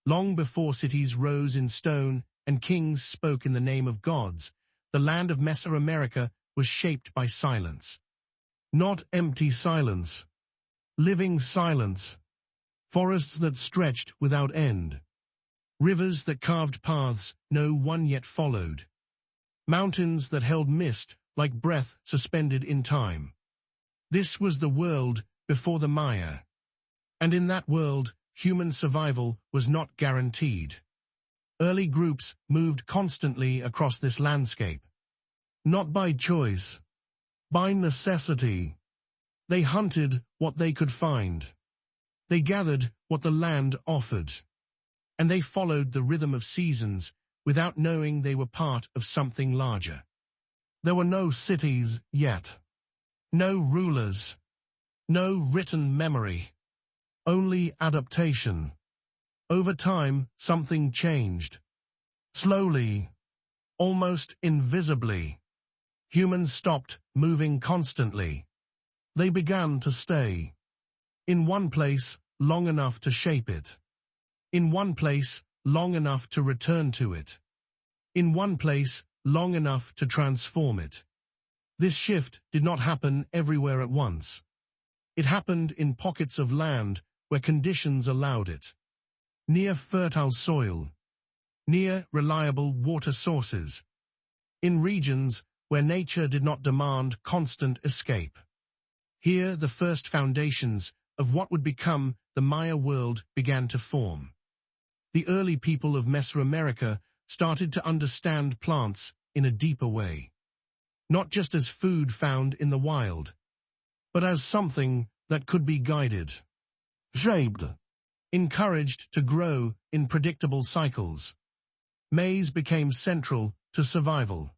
Long before cities rose in stone and kings spoke in the name of gods, the land of Mesoamerica was shaped by silence. Not empty silence, living silence. Forests that stretched without end. Rivers that carved paths no one yet followed. Mountains that held mist like breath suspended in time. This was the world before the Maya. And in that world, human survival was not guaranteed. Early groups moved constantly across this landscape. Not by choice, by necessity. They hunted what they could find. They gathered what the land offered. And they followed the rhythm of seasons without knowing they were part of something larger. There were no cities yet. No rulers. No written memory. Only adaptation. Over time, something changed. Slowly, almost invisibly, humans stopped moving constantly. They began to stay. In one place, long enough to shape it. In one place, long enough to return to it. In one place, long enough to transform it. This shift did not happen everywhere at once. It happened in pockets of land where conditions allowed it. Near fertile soil. Near reliable water sources. In regions where nature did not demand constant escape. Here the first foundations of what would become the Maya world began to form. The early people of Mesoamerica started to understand plants in a deeper way. Not just as food found in the wild, but as something that could be guided, shaped, encouraged to grow in predictable cycles. Maize became central to survival.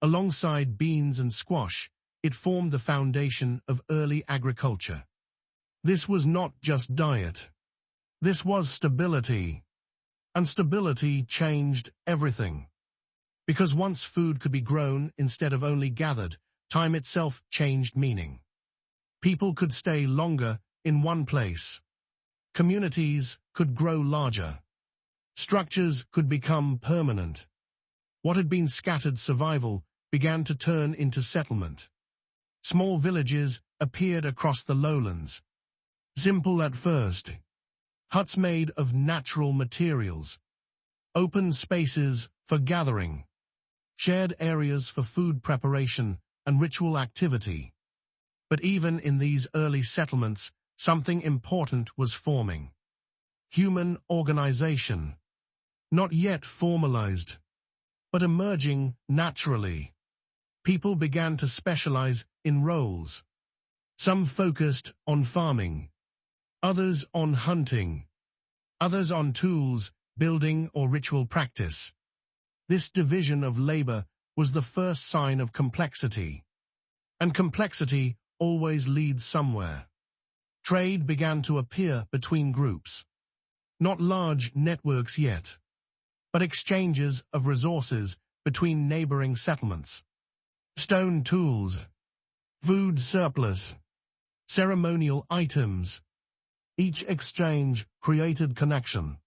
Alongside beans and squash, it formed the foundation of early agriculture. This was not just diet. This was stability. And stability changed everything. Because once food could be grown instead of only gathered, time itself changed meaning. People could stay longer in one place. Communities could grow larger. Structures could become permanent. What had been scattered survival began to turn into settlement. Small villages appeared across the lowlands. Simple at first. Huts made of natural materials. Open spaces for gathering. Shared areas for food preparation and ritual activity. But even in these early settlements, something important was forming. Human organization. Not yet formalized, but emerging naturally. People began to specialize in roles. Some focused on farming. Others on hunting. Others on tools, building or ritual practice. This division of labor was the first sign of complexity. And complexity always leads somewhere. Trade began to appear between groups. Not large networks yet, but exchanges of resources between neighboring settlements. Stone tools, food surplus, ceremonial items. Each exchange created connection,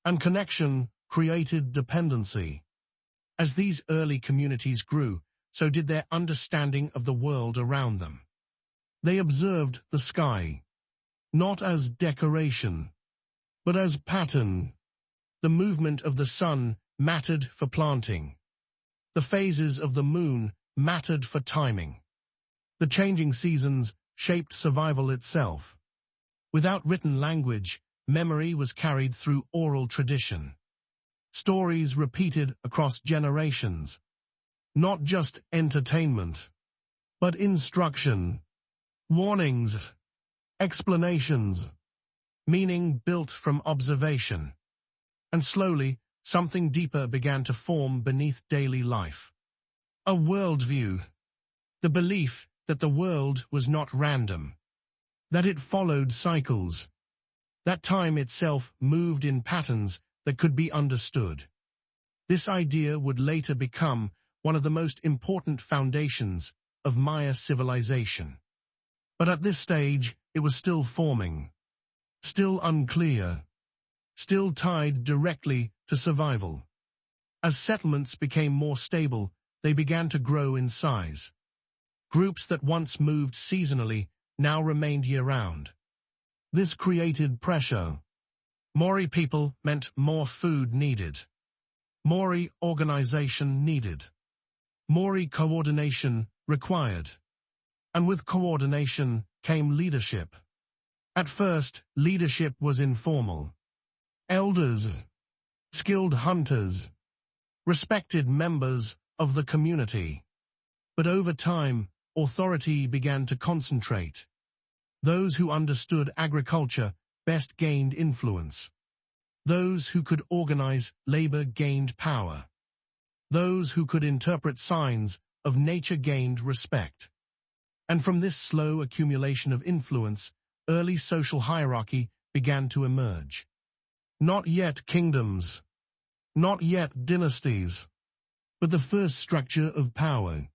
and connection created dependency. As these early communities grew, so did their understanding of the world around them. They observed the sky, not as decoration, but as pattern. The movement of the sun mattered for planting. The phases of the moon mattered for timing. The changing seasons shaped survival itself. Without written language, memory was carried through oral tradition. Stories repeated across generations. Not just entertainment, but instruction, warnings, explanations, meaning built from observation. And slowly, something deeper began to form beneath daily life. A worldview. The belief that the world was not random. That it followed cycles. That time itself moved in patterns that could be understood. This idea would later become one of the most important foundations of Maya civilization. But at this stage, it was still forming. Still unclear. still tied directly to survival. As settlements became more stable, they began to grow in size. Groups that once moved seasonally now remained year-round. This created pressure. Maori people meant more food needed. Maori organization needed. Maori coordination required. And with coordination came leadership. At first, leadership was informal. Elders, skilled hunters, respected members of the community. But over time, authority began to concentrate. Those who understood agriculture best gained influence. Those who could organize labor gained power. Those who could interpret signs of nature gained respect. And from this slow accumulation of influence, early social hierarchy began to emerge. Not yet kingdoms, not yet dynasties, but the first structure of power.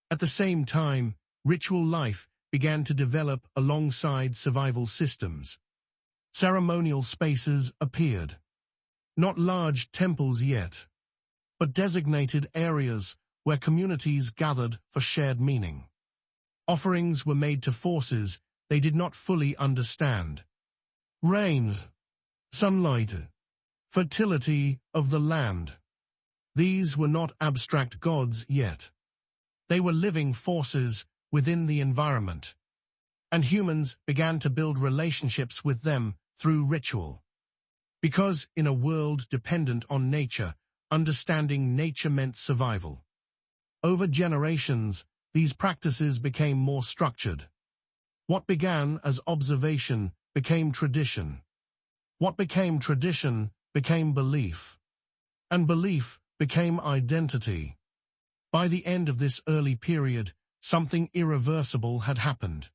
At the same time, ritual life began to develop alongside survival systems. Ceremonial spaces appeared. Not large temples yet, but designated areas where communities gathered for shared meaning. Offerings were made to forces they did not fully understand. Rain, sunlight, fertility of the land. These were not abstract gods yet. They were living forces within the environment. And humans began to build relationships with them through ritual. Because in a world dependent on nature, understanding nature meant survival. Over generations, these practices became more structured. What began as observation became tradition. What became tradition became belief. And belief became identity. By the end of this early period, something irreversible had happened.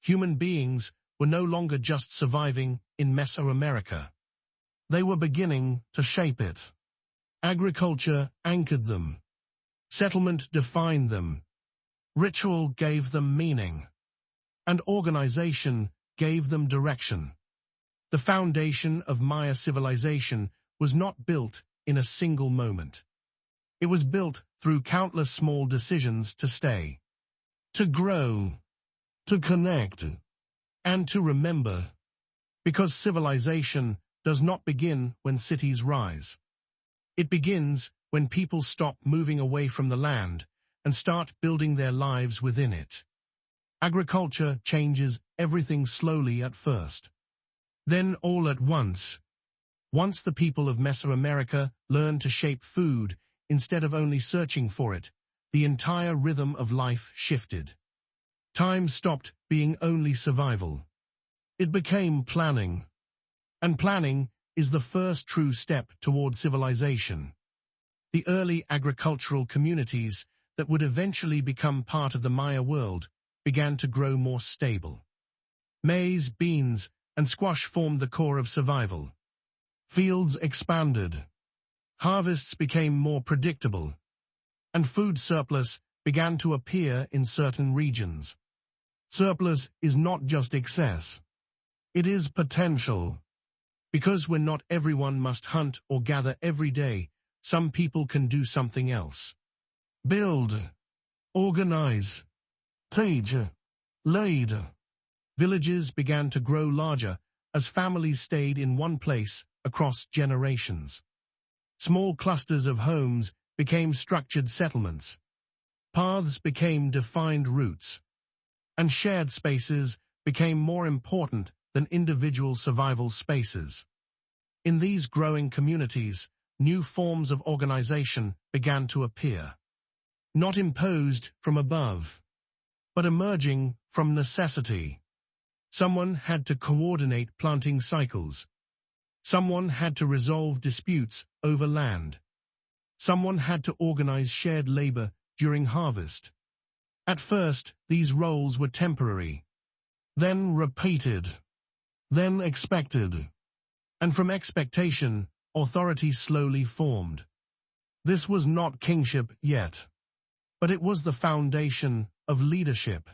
Human beings were no longer just surviving in Mesoamerica. They were beginning to shape it. Agriculture anchored them. Settlement defined them. Ritual gave them meaning. And organization gave them direction. The foundation of Maya civilization was not built in a single moment. It was built through countless small decisions to stay, to grow, to connect, and to remember. Because civilization does not begin when cities rise. It begins when people stop moving away from the land and start building their lives within it. Agriculture changes everything slowly at first. Then all at once. Once the people of Mesoamerica learned to shape food instead of only searching for it, the entire rhythm of life shifted. Time stopped being only survival. It became planning. And planning is the first true step toward civilization. The early agricultural communities that would eventually become part of the Maya world began to grow more stable. Maize, beans, and squash formed the core of survival. Fields expanded. Harvests became more predictable. And food surplus began to appear in certain regions. Surplus is not just excess. It is potential. Because when not everyone must hunt or gather every day, some people can do something else. Build, organize, teach, lead. Villages began to grow larger as families stayed in one place across generations. Small clusters of homes became structured settlements. Paths became defined routes. And shared spaces became more important than individual survival spaces. In these growing communities, new forms of organization began to appear. Not imposed from above, but emerging from necessity. Someone had to coordinate planting cycles. Someone had to resolve disputes over land. Someone had to organize shared labor during harvest. At first, these roles were temporary, then repeated, then expected. And from expectation, authority slowly formed. This was not kingship yet, but it was the foundation of leadership.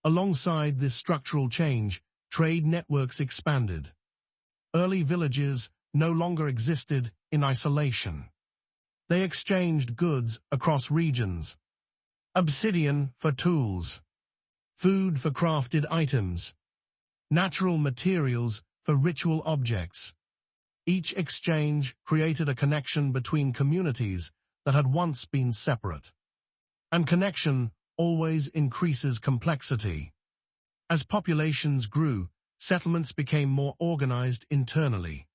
Alongside this structural change, trade networks expanded. Early villages no longer existed in isolation. They exchanged goods across regions. Obsidian for tools, food for crafted items, natural materials for ritual objects. Each exchange created a connection between communities that had once been separate. And connection always increases complexity. As populations grew, settlements became more organized internally.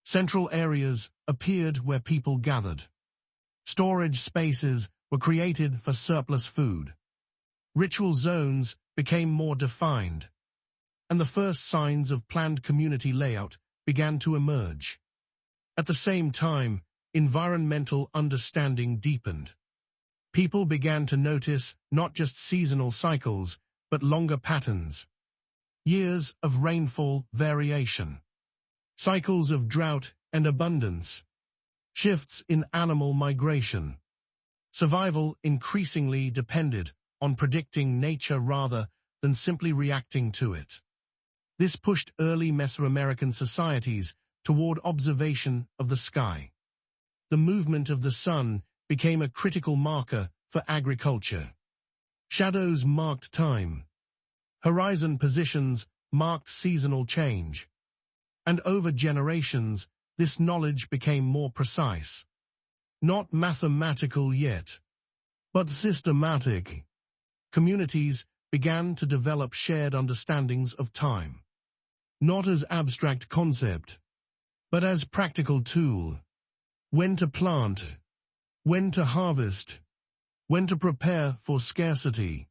Central areas appeared where people gathered. Storage spaces were created for surplus food. Ritual zones became more defined, and the first signs of planned community layout began to emerge. At the same time, environmental understanding deepened. People began to notice not just seasonal cycles, but longer patterns. Years of rainfall variation, cycles of drought and abundance, shifts in animal migration. Survival increasingly depended on predicting nature rather than simply reacting to it. This pushed early Mesoamerican societies toward observation of the sky. The movement of the sun became a critical marker for agriculture. Shadows marked time. Horizon positions marked seasonal change. And over generations, this knowledge became more precise. Not mathematical yet, but systematic. Communities began to develop shared understandings of time. Not as abstract concept, but as practical tool. When to plant, when to harvest, when to prepare for scarcity.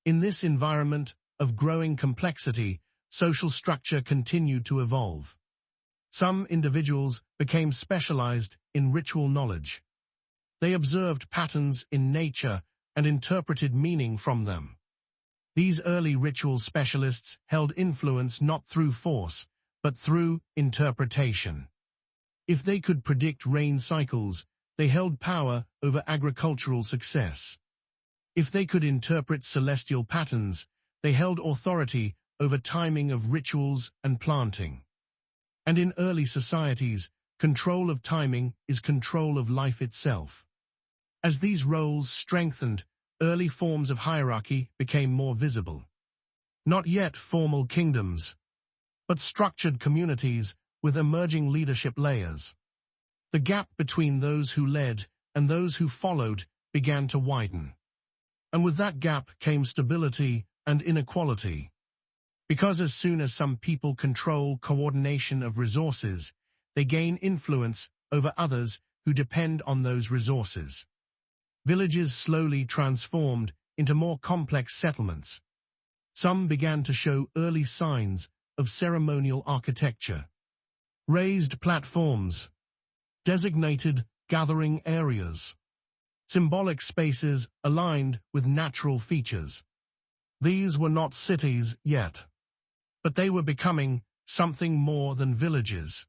In this environment of growing complexity, social structure continued to evolve. Some individuals became specialized in ritual knowledge. They observed patterns in nature and interpreted meaning from them. These early ritual specialists held influence not through force, but through interpretation. If they could predict rain cycles, they held power over agricultural success. If they could interpret celestial patterns, they held authority over timing of rituals and planting. And in early societies, control of timing is control of life itself. As these roles strengthened, early forms of hierarchy became more visible. Not yet formal kingdoms, but structured communities with emerging leadership layers. The gap between those who led and those who followed began to widen. And with that gap came stability and inequality. Because as soon as some people control coordination of resources, they gain influence over others who depend on those resources. Villages slowly transformed into more complex settlements. Some began to show early signs of ceremonial architecture. Raised platforms, designated gathering areas, symbolic spaces aligned with natural features. These were not cities yet, but they were becoming something more than villages.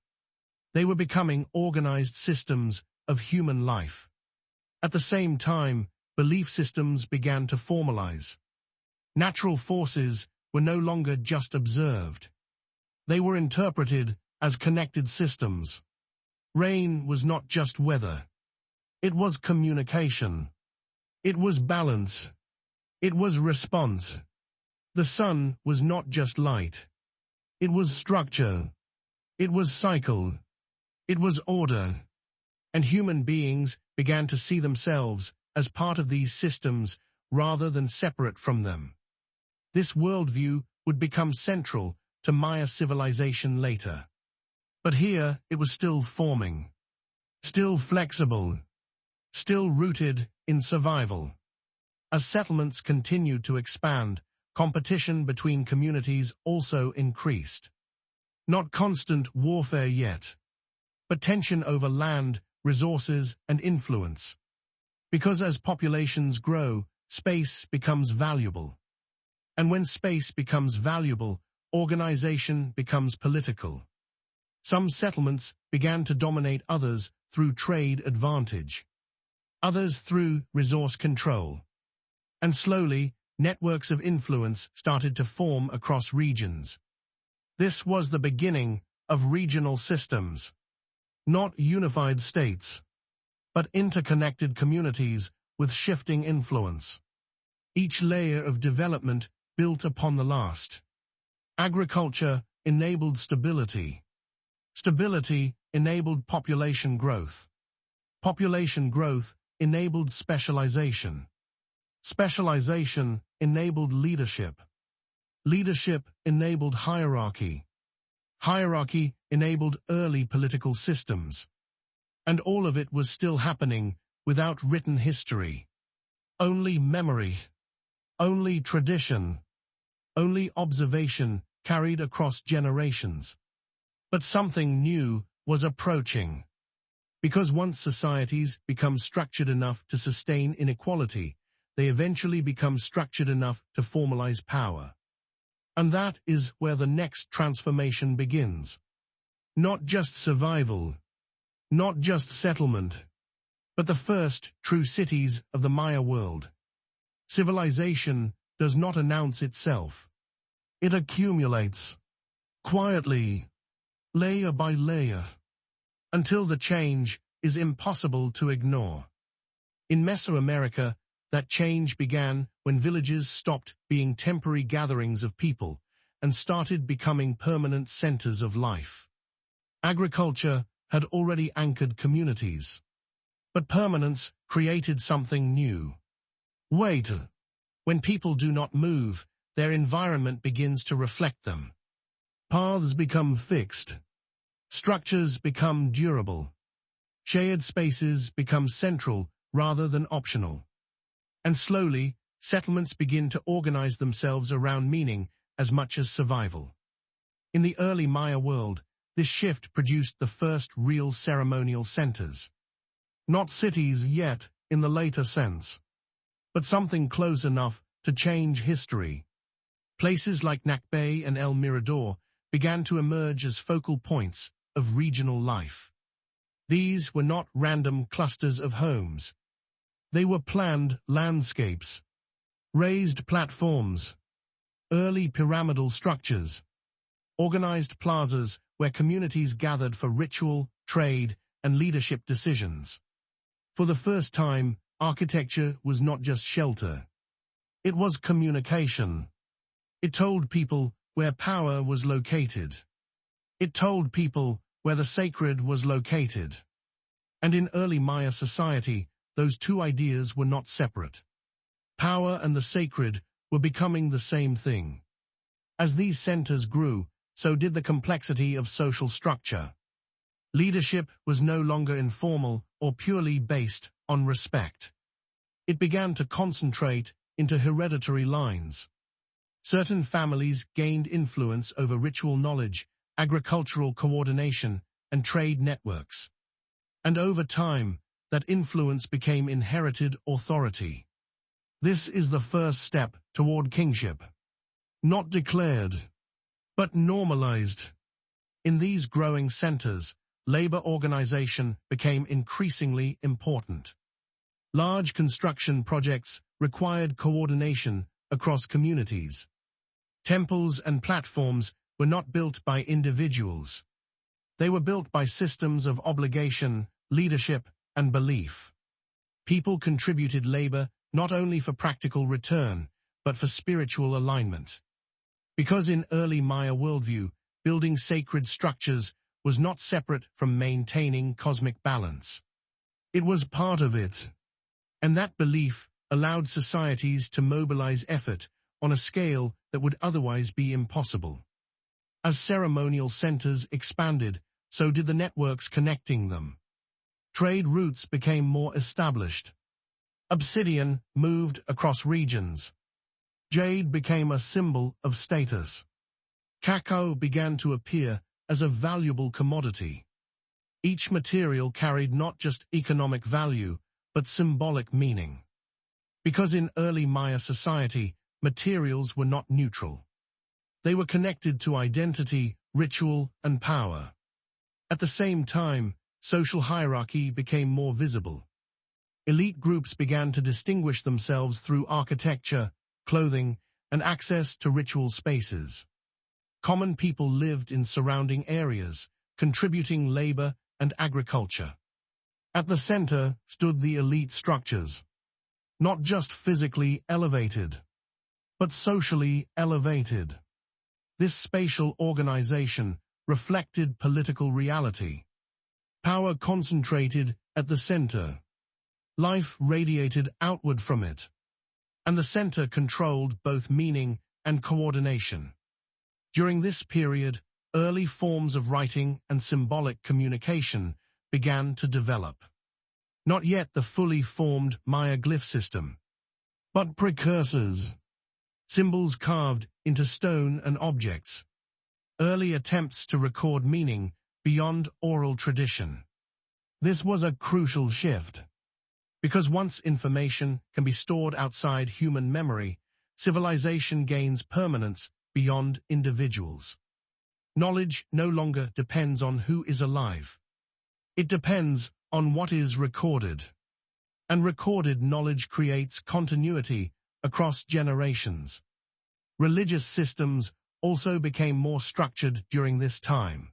They were becoming organized systems of human life. At the same time, belief systems began to formalize. Natural forces were no longer just observed. They were interpreted as connected systems. Rain was not just weather. It was communication. It was balance. It was response. The sun was not just light. It was structure. It was cycle. It was order. And human beings began to see themselves as part of these systems rather than separate from them. This worldview would become central to Maya civilization later. But here it was still forming, still flexible, still rooted in survival. As settlements continued to expand, competition between communities also increased. Not constant warfare yet, but tension over land, resources, and influence. Because as populations grow, space becomes valuable. And when space becomes valuable, organization becomes political. Some settlements began to dominate others through trade advantage, others through resource control. And slowly, networks of influence started to form across regions. This was the beginning of regional systems, not unified states, but interconnected communities with shifting influence. Each layer of development built upon the last. Agriculture enabled stability. Stability enabled population growth. Population growth enabled specialization. Specialization enabled leadership. Leadership enabled hierarchy. Hierarchy enabled early political systems. And all of it was still happening without written history. Only memory. Only tradition. Only observation carried across generations. But something new was approaching. Because once societies become structured enough to sustain inequality, they eventually become structured enough to formalize power. And that is where the next transformation begins. Not just survival, not just settlement, but the first true cities of the Maya world. Civilization does not announce itself. It accumulates, quietly, layer by layer, until the change is impossible to ignore. In Mesoamerica, that change began when villages stopped being temporary gatherings of people and started becoming permanent centers of life. Agriculture had already anchored communities, but permanence created something new. Wait. When people do not move, their environment begins to reflect them. Paths become fixed. Structures become durable. Shared spaces become central rather than optional. And slowly, settlements begin to organize themselves around meaning as much as survival. In the early Maya world, this shift produced the first real ceremonial centers. Not cities yet, in the later sense, but something close enough to change history. Places like Nakbay and El Mirador began to emerge as focal points of regional life. These were not random clusters of homes. They were planned landscapes, raised platforms, early pyramidal structures, organized plazas where communities gathered for ritual, trade, and leadership decisions. For the first time, architecture was not just shelter. It was communication. It told people where power was located. It told people where the sacred was located. And in early Maya society, those two ideas were not separate. Power and the sacred were becoming the same thing. As these centers grew, so did the complexity of social structure. Leadership was no longer informal or purely based on respect. It began to concentrate into hereditary lines. Certain families gained influence over ritual knowledge, agricultural coordination, and trade networks. And over time, that influence became inherited authority. This is the first step toward kingship. Not declared, but normalized. In these growing centers, labor organization became increasingly important. Large construction projects required coordination across communities. Temples and platforms were not built by individuals. They were built by systems of obligation, leadership, and belief. People contributed labor not only for practical return, but for spiritual alignment. Because in early Maya worldview, building sacred structures was not separate from maintaining cosmic balance. It was part of it. And that belief allowed societies to mobilize effort on a scale that would otherwise be impossible. As ceremonial centers expanded, so did the networks connecting them. Trade routes became more established. Obsidian moved across regions. Jade became a symbol of status. Cacao began to appear as a valuable commodity. Each material carried not just economic value, but symbolic meaning. Because in early Maya society, materials were not neutral. They were connected to identity, ritual, and power. At the same time, social hierarchy became more visible. Elite groups began to distinguish themselves through architecture, clothing, and access to ritual spaces. Common people lived in surrounding areas, contributing labor and agriculture. At the center stood the elite structures, not just physically elevated, but socially elevated. This spatial organization reflected political reality. Power concentrated at the center. Life radiated outward from it. And the center controlled both meaning and coordination. During this period, early forms of writing and symbolic communication began to develop. Not yet the fully formed Maya glyph system, but precursors. Symbols carved into stone and objects. Early attempts to record meaning beyond oral tradition. This was a crucial shift. Because once information can be stored outside human memory, civilization gains permanence beyond individuals. Knowledge no longer depends on who is alive. It depends on what is recorded. And recorded knowledge creates continuity across generations. Religious systems also became more structured during this time.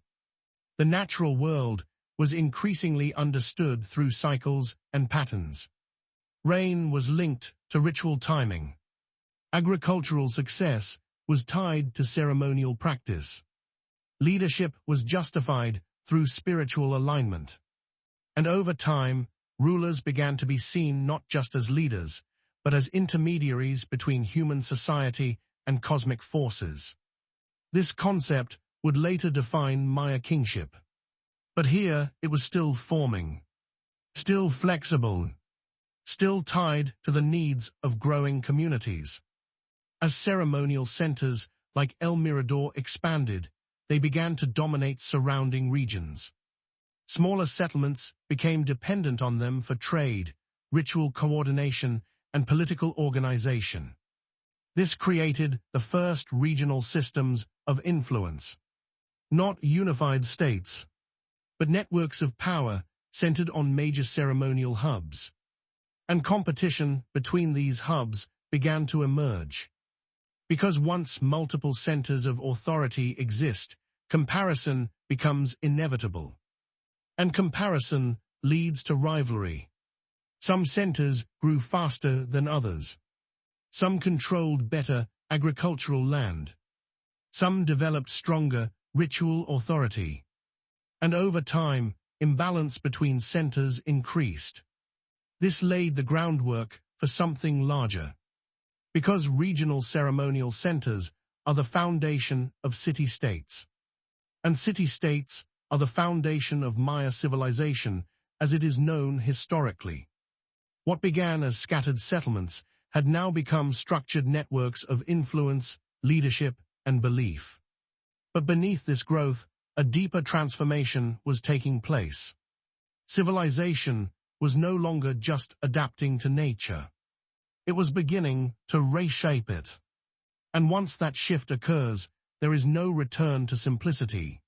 The natural world was increasingly understood through cycles and patterns. Rain was linked to ritual timing. Agricultural success was tied to ceremonial practice. Leadership was justified through spiritual alignment. And over time, rulers began to be seen not just as leaders, but as intermediaries between human society and cosmic forces. This concept would later define Maya kingship. But here it was still forming, still flexible, still tied to the needs of growing communities. As ceremonial centers like El Mirador expanded, they began to dominate surrounding regions. Smaller settlements became dependent on them for trade, ritual coordination, and political organization. This created the first regional systems of influence. Not unified states, but networks of power centered on major ceremonial hubs. And competition between these hubs began to emerge. Because once multiple centers of authority exist, comparison becomes inevitable. And comparison leads to rivalry. Some centers grew faster than others. Some controlled better agricultural land. Some developed stronger ritual authority. And over time, imbalance between centers increased. This laid the groundwork for something larger. Because regional ceremonial centers are the foundation of city-states. And city-states are the foundation of Maya civilization as it is known historically. What began as scattered settlements had now become structured networks of influence, leadership, and belief. But beneath this growth, a deeper transformation was taking place. Civilization was no longer just adapting to nature. It was beginning to reshape it. And once that shift occurs, there is no return to simplicity.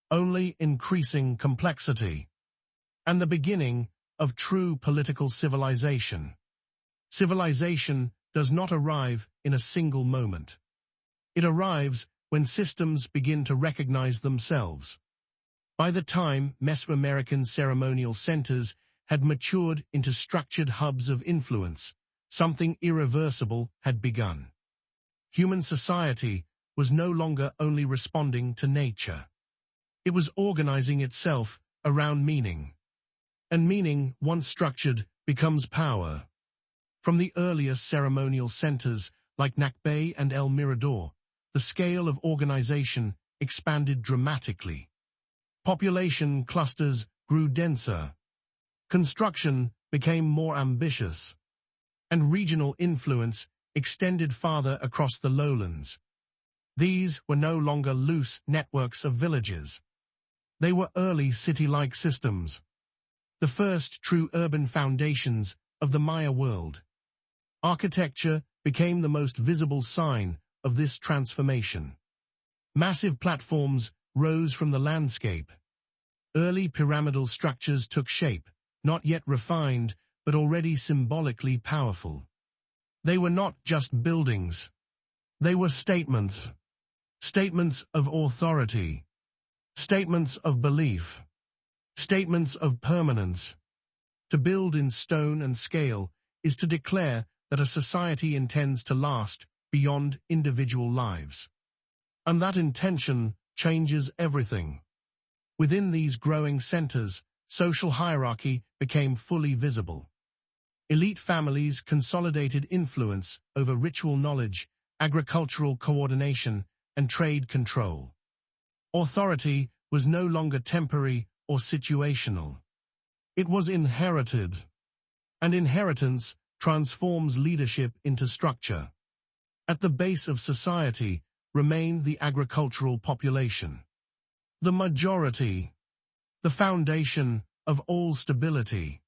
Only increasing complexity. And the beginning of true political civilization. Civilization does not arrive in a single moment. It arrives when systems begin to recognize themselves. By the time Mesoamerican ceremonial centers had matured into structured hubs of influence, something irreversible had begun. Human society was no longer only responding to nature. It was organizing itself around meaning. And meaning, once structured, becomes power. From the earliest ceremonial centers like Nakbay and El Mirador, the scale of organization expanded dramatically. Population clusters grew denser. Construction became more ambitious. And regional influence extended farther across the lowlands. These were no longer loose networks of villages. They were early city-like systems. The first true urban foundations of the Maya world. Architecture became the most visible sign of this transformation. Massive platforms rose from the landscape. Early pyramidal structures took shape, not yet refined, but already symbolically powerful. They were not just buildings. They were statements. Statements of authority, statements of belief, statements of permanence. To build in stone and scale is to declare that a society intends to last beyond individual lives. And that intention changes everything. Within these growing centers, social hierarchy became fully visible. Elite families consolidated influence over ritual knowledge, agricultural coordination, and trade control. Authority was no longer temporary or situational. It was inherited, and inheritance transforms leadership into structure. At the base of society remained the agricultural population. The majority, the foundation of all stability.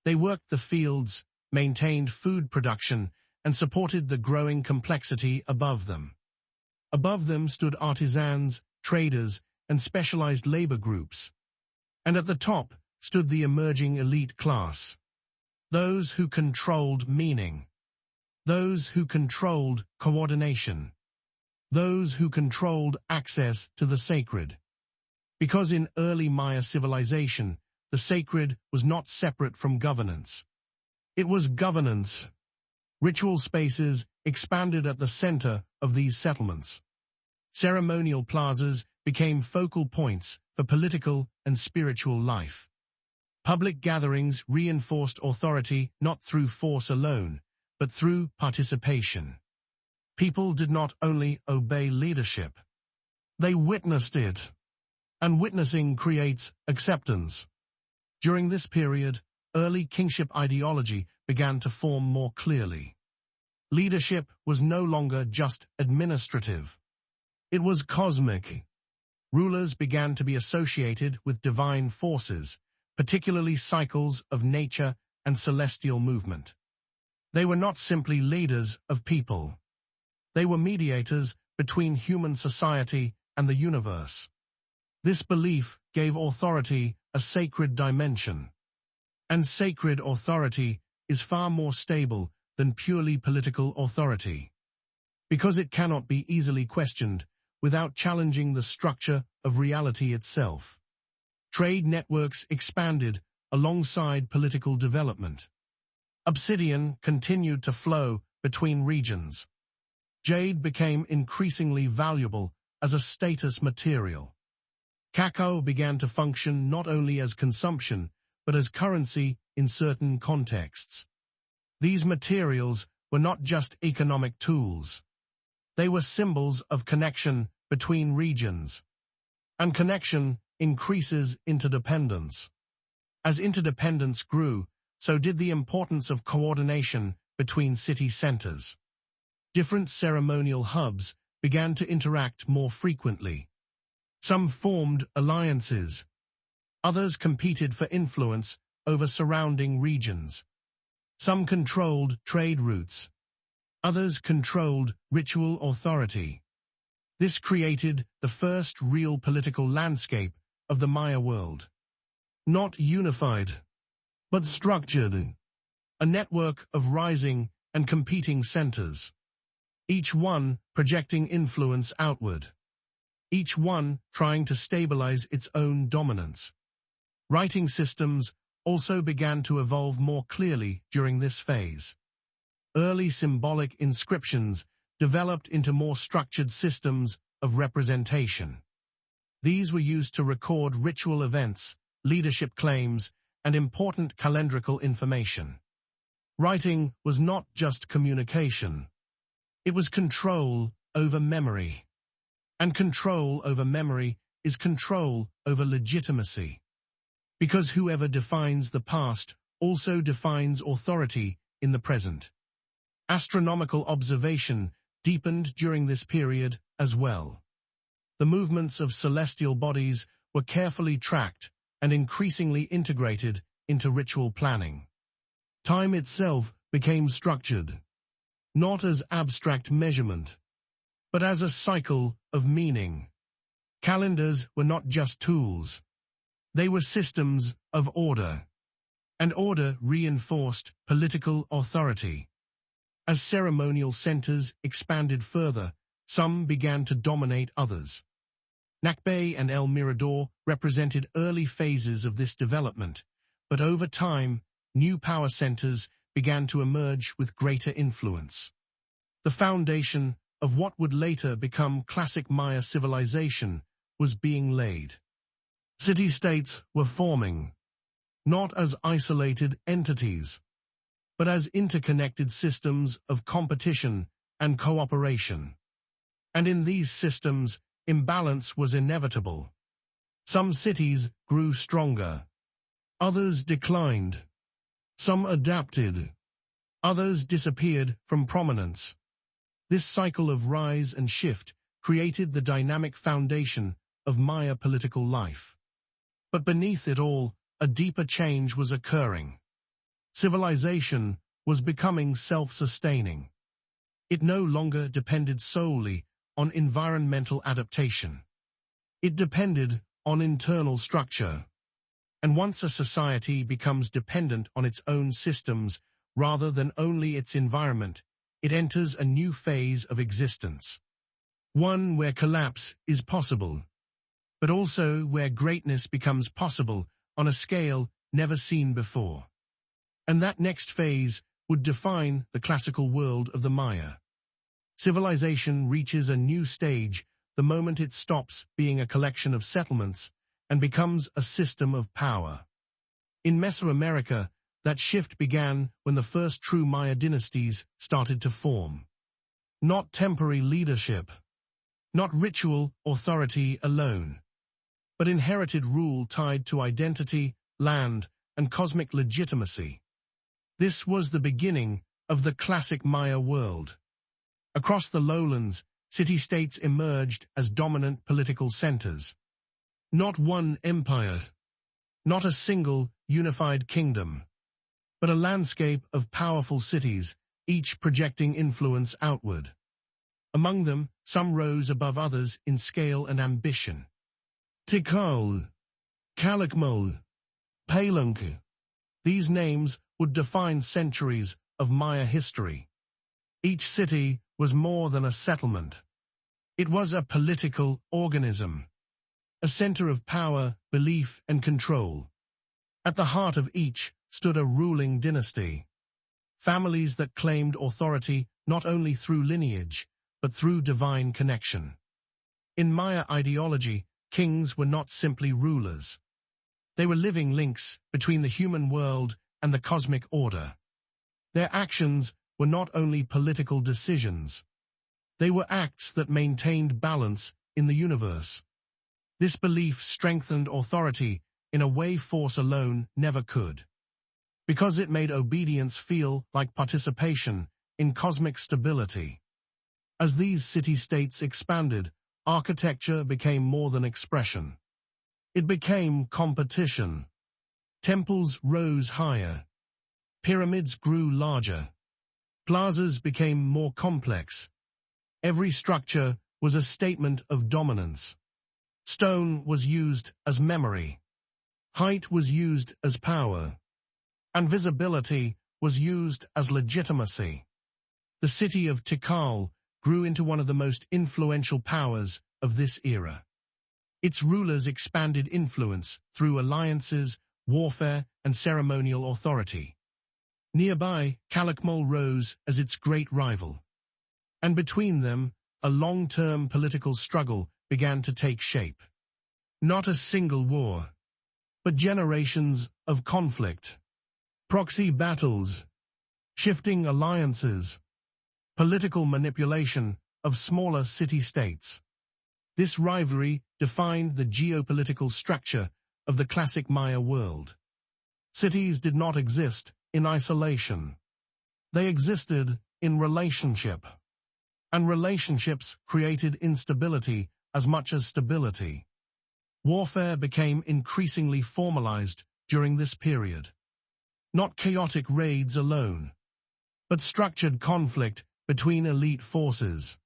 They worked the fields, maintained food production, and supported the growing complexity above them. Above them stood artisans, traders, and specialized labor groups. And at the top stood the emerging elite class. Those who controlled meaning. Those who controlled coordination. Those who controlled access to the sacred. Because in early Maya civilization, the sacred was not separate from governance. It was governance. Ritual spaces expanded at the center of these settlements. Ceremonial plazas became focal points for political and spiritual life. Public gatherings reinforced authority not through force alone, but through participation. People did not only obey leadership, they witnessed it. And witnessing creates acceptance. During this period, early kingship ideology began to form more clearly. Leadership was no longer just administrative. It was cosmic. Rulers began to be associated with divine forces, particularly cycles of nature and celestial movement. They were not simply leaders of people. They were mediators between human society and the universe. This belief gave authority a sacred dimension. And sacred authority is far more stable than purely political authority, because it cannot be easily questioned without challenging the structure of reality itself. Trade networks expanded alongside political development. Obsidian continued to flow between regions. Jade became increasingly valuable as a status material. Cacao began to function not only as consumption, but as currency in certain contexts. These materials were not just economic tools. They were symbols of connection between regions. And connection increases interdependence. As interdependence grew, so did the importance of coordination between city centers. Different ceremonial hubs began to interact more frequently. Some formed alliances. Others competed for influence over surrounding regions. Some controlled trade routes. Others controlled ritual authority. This created the first real political landscape of the Maya world. Not unified, but structured. A network of rising and competing centers. Each one projecting influence outward. Each one trying to stabilize its own dominance. Writing systems also began to evolve more clearly during this phase. Early symbolic inscriptions developed into more structured systems of representation. These were used to record ritual events, leadership claims, and important calendrical information. Writing was not just communication. It was control over memory. And control over memory is control over legitimacy. Because whoever defines the past also defines authority in the present. Astronomical observation deepened during this period as well. The movements of celestial bodies were carefully tracked and increasingly integrated into ritual planning. Time itself became structured, not as abstract measurement, but as a cycle of meaning. Calendars were not just tools. They were systems of order. And order reinforced political authority. As ceremonial centers expanded further, some began to dominate others. Nakbay and El Mirador represented early phases of this development, but over time, new power centers began to emerge with greater influence. The foundation of what would later become classic Maya civilization was being laid. City-states were forming, not as isolated entities, but as interconnected systems of competition and cooperation. And in these systems, imbalance was inevitable. Some cities grew stronger. Others declined. Some adapted. Others disappeared from prominence. This cycle of rise and shift created the dynamic foundation of Maya political life. But beneath it all, a deeper change was occurring. Civilization was becoming self-sustaining. It no longer depended solely on environmental adaptation. It depended on internal structure. And once a society becomes dependent on its own systems rather than only its environment, it enters a new phase of existence. One where collapse is possible, but also where greatness becomes possible on a scale never seen before. And that next phase would define the classical world of the Maya. Civilization reaches a new stage the moment it stops being a collection of settlements and becomes a system of power. In Mesoamerica, that shift began when the first true Maya dynasties started to form. Not temporary leadership, not ritual authority alone, but inherited rule tied to identity, land, and cosmic legitimacy. This was the beginning of the classic Maya world. Across the lowlands, city-states emerged as dominant political centers. Not one empire, not a single unified kingdom, but a landscape of powerful cities, each projecting influence outward. Among them, some rose above others in scale and ambition. Tikal, Calakmul, Palenque. These names would define centuries of Maya history. Each city was more than a settlement. It was a political organism, a center of power, belief, and control. At the heart of each stood a ruling dynasty. Families that claimed authority not only through lineage, but through divine connection. In Maya ideology, kings were not simply rulers. They were living links between the human world and the cosmic order. Their actions were not only political decisions. They were acts that maintained balance in the universe. This belief strengthened authority in a way force alone never could, because it made obedience feel like participation in cosmic stability. As these city-states expanded, architecture became more than expression. It became competition. Temples rose higher. Pyramids grew larger. Plazas became more complex. Every structure was a statement of dominance. Stone was used as memory. Height was used as power. And visibility was used as legitimacy. The city of Tikal grew into one of the most influential powers of this era. Its rulers expanded influence through alliances, warfare, and ceremonial authority. Nearby, Calakmul rose as its great rival. And between them, a long-term political struggle began to take shape. Not a single war, but generations of conflict. Proxy battles, shifting alliances, political manipulation of smaller city-states. This rivalry defined the geopolitical structure of the classic Maya world. Cities did not exist in isolation. They existed in relationship. And relationships created instability as much as stability. Warfare became increasingly formalized during this period. Not chaotic raids alone, but structured conflict between elite forces.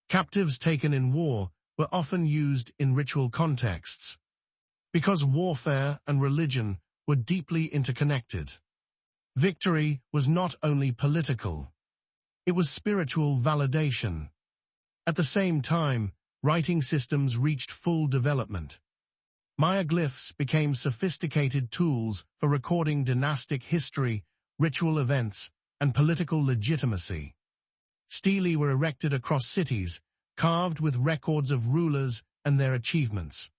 Captives taken in war were often used in ritual contexts, because warfare and religion were deeply interconnected. Victory was not only political, it was spiritual validation. At the same time, writing systems reached full development. Maya glyphs became sophisticated tools for recording dynastic history, ritual events, and political legitimacy. Stelae were erected across cities, carved with records of rulers and their achievements.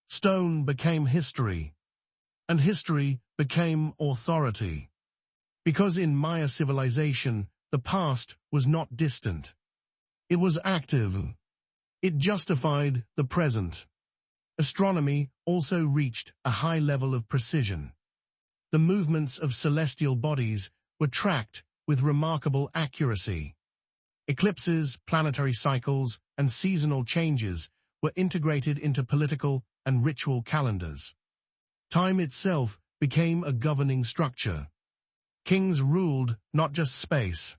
Stone became history, and history became authority. Because in Maya civilization, the past was not distant. It was active. It justified the present. Astronomy also reached a high level of precision. The movements of celestial bodies were tracked with remarkable accuracy. Eclipses, planetary cycles, and seasonal changes were integrated into political and ritual calendars. Time itself became a governing structure. Kings ruled not just space,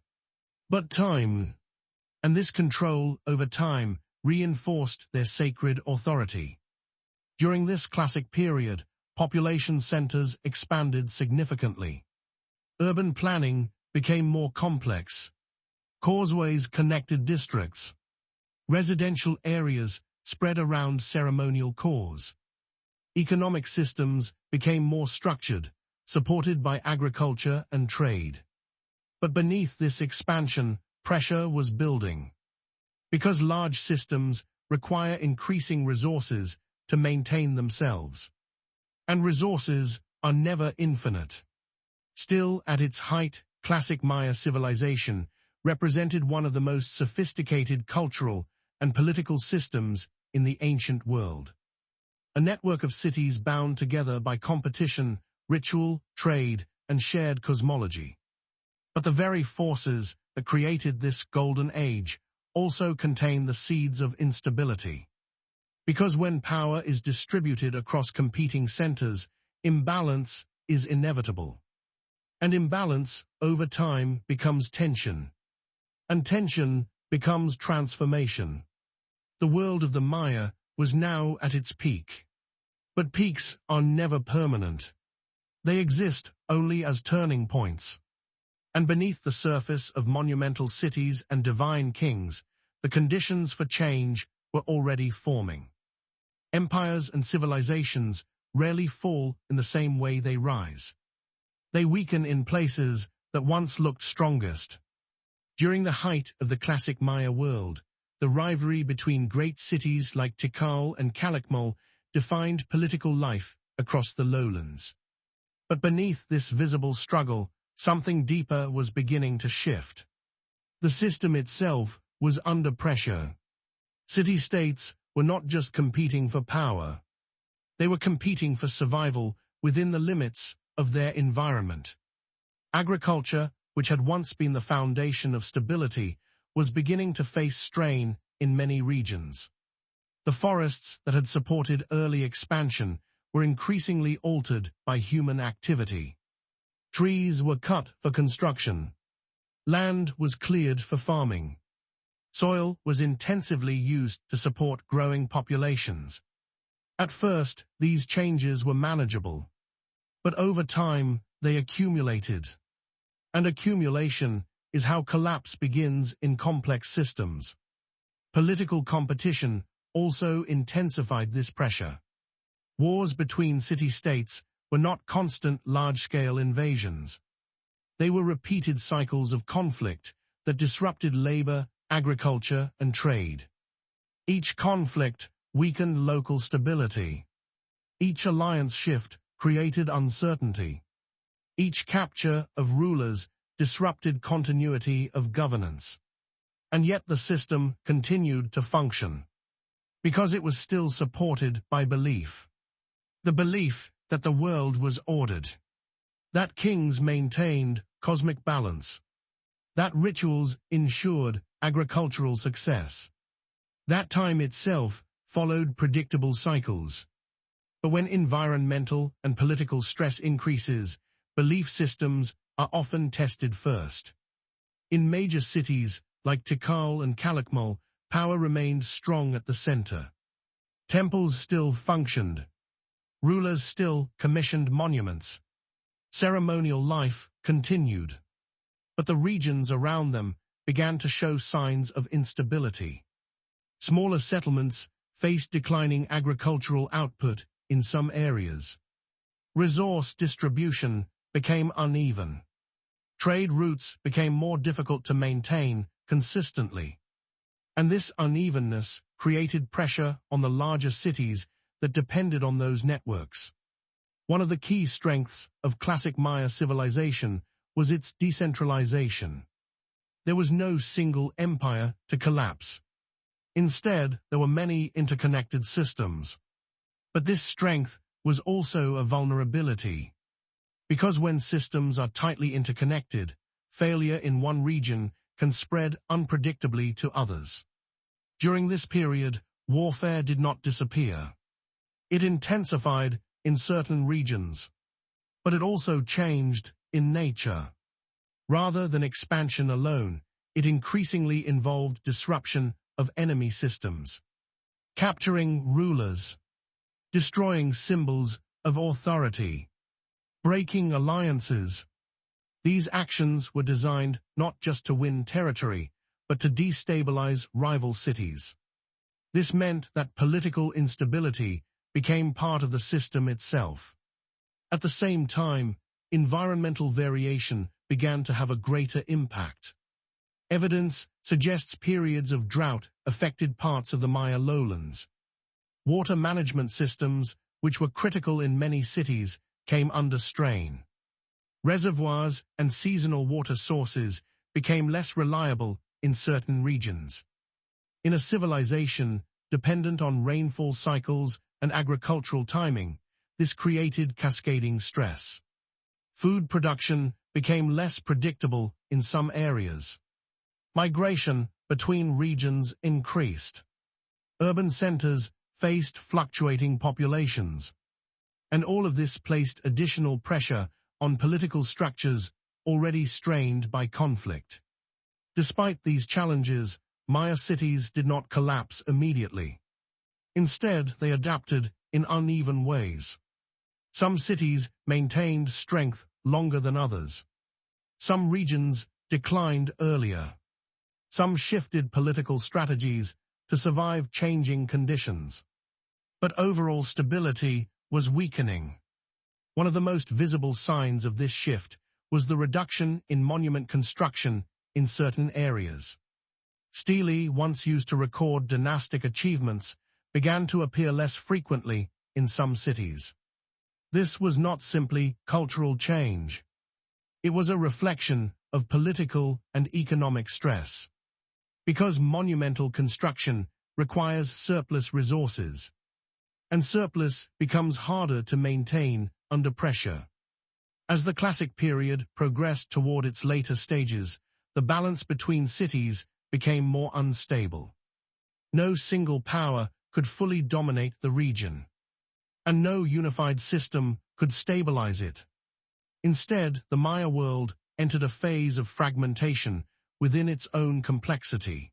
but time, and this control over time reinforced their sacred authority. During this classic period, population centers expanded significantly. Urban planning became more complex. Causeways connected districts. Residential areas spread around ceremonial cores. Economic systems became more structured, supported by agriculture and trade. But beneath this expansion, pressure was building. Because large systems require increasing resources to maintain themselves. And resources are never infinite. Still, at its height, classic Maya civilization represented one of the most sophisticated cultural and political systems in the ancient world. A network of cities bound together by competition, ritual, trade, and shared cosmology. But the very forces that created this golden age also contain the seeds of instability. Because when power is distributed across competing centers, imbalance is inevitable. And imbalance, over time, becomes tension. And tension becomes transformation. The world of the Maya was now at its peak. But peaks are never permanent. They exist only as turning points. And beneath the surface of monumental cities and divine kings, the conditions for change were already forming. Empires and civilizations rarely fall in the same way they rise. They weaken in places that once looked strongest. During the height of the classic Maya world, the rivalry between great cities like Tikal and Calakmul defined political life across the lowlands. But beneath this visible struggle, something deeper was beginning to shift. The system itself was under pressure. City-states were not just competing for power. They were competing for survival within the limits of their environment. Agriculture, which had once been the foundation of stability, was beginning to face strain in many regions. The forests that had supported early expansion were increasingly altered by human activity. Trees were cut for construction. Land was cleared for farming. Soil was intensively used to support growing populations. At first, these changes were manageable. But over time, they accumulated. And accumulation is how collapse begins in complex systems. Political competition also intensified this pressure. Wars between city-states were not constant large-scale invasions. They were repeated cycles of conflict that disrupted labor, agriculture, and trade. Each conflict weakened local stability. Each alliance shift created uncertainty. Each capture of rulers disrupted continuity of governance. And yet the system continued to function. Because it was still supported by belief. The belief that the world was ordered. That kings maintained cosmic balance. That rituals ensured agricultural success. That time itself followed predictable cycles. But when environmental and political stress increases, belief systems are often tested first. In major cities like Tikal and Calakmul, power remained strong at the center. Temples still functioned. Rulers still commissioned monuments. Ceremonial life continued. But the regions around them began to show signs of instability. Smaller settlements faced declining agricultural output in some areas. Resource distribution became uneven. Trade routes became more difficult to maintain consistently. And this unevenness created pressure on the larger cities that depended on those networks. One of the key strengths of classic Maya civilization was its decentralization. There was no single empire to collapse. Instead, there were many interconnected systems. But this strength was also a vulnerability. Because when systems are tightly interconnected, failure in one region can spread unpredictably to others. During this period, warfare did not disappear. It intensified in certain regions, but it also changed in nature. Rather than expansion alone, it increasingly involved disruption of enemy systems, capturing rulers, destroying symbols of authority, breaking alliances. These actions were designed not just to win territory, but to destabilize rival cities. This meant that political instability became part of the system itself. At the same time, environmental variation began to have a greater impact. Evidence suggests periods of drought affected parts of the Maya lowlands. Water management systems, which were critical in many cities, came under strain. Reservoirs and seasonal water sources became less reliable in certain regions. In a civilization dependent on rainfall cycles and agricultural timing, this created cascading stress. Food production became less predictable in some areas. Migration between regions increased. Urban centers faced fluctuating populations. And all of this placed additional pressure on political structures already strained by conflict. Despite these challenges, Maya cities did not collapse immediately. Instead, they adapted in uneven ways. Some cities maintained strength longer than others. Some regions declined earlier. Some shifted political strategies to survive changing conditions. But overall stability was weakening. One of the most visible signs of this shift was the reduction in monument construction in certain areas. Stelae, once used to record dynastic achievements, began to appear less frequently in some cities. This was not simply cultural change. It was a reflection of political and economic stress. Because monumental construction requires surplus resources, and surplus becomes harder to maintain under pressure. As the classic period progressed toward its later stages, the balance between cities became more unstable. No single power could fully dominate the region, and no unified system could stabilize it. Instead, the Maya world entered a phase of fragmentation within its own complexity.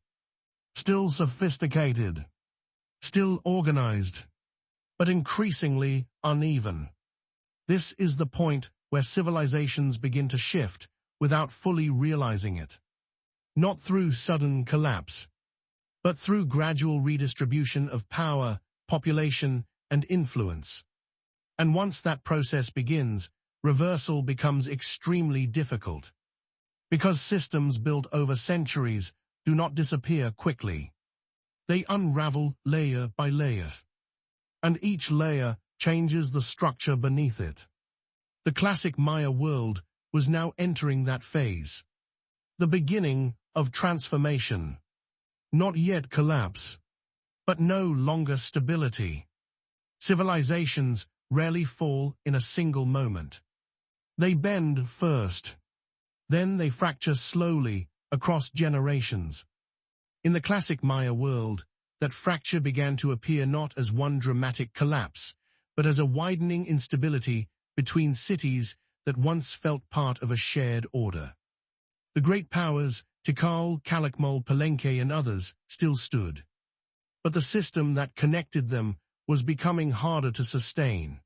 Still sophisticated, still organized, but increasingly uneven. This is the point where civilizations begin to shift without fully realizing it. Not through sudden collapse, but through gradual redistribution of power, population, and influence. And once that process begins, reversal becomes extremely difficult. Because systems built over centuries do not disappear quickly. They unravel layer by layer. And each layer changes the structure beneath it. The classic Maya world was now entering that phase. The beginning of transformation. Not yet collapse, but no longer stability. Civilizations rarely fall in a single moment. They bend first. Then they fracture slowly across generations. In the classic Maya world, that fracture began to appear not as one dramatic collapse, but as a widening instability between cities that once felt part of a shared order. The great powers, Tikal, Calakmul, Palenque, and others, still stood. But the system that connected them was becoming harder to sustain.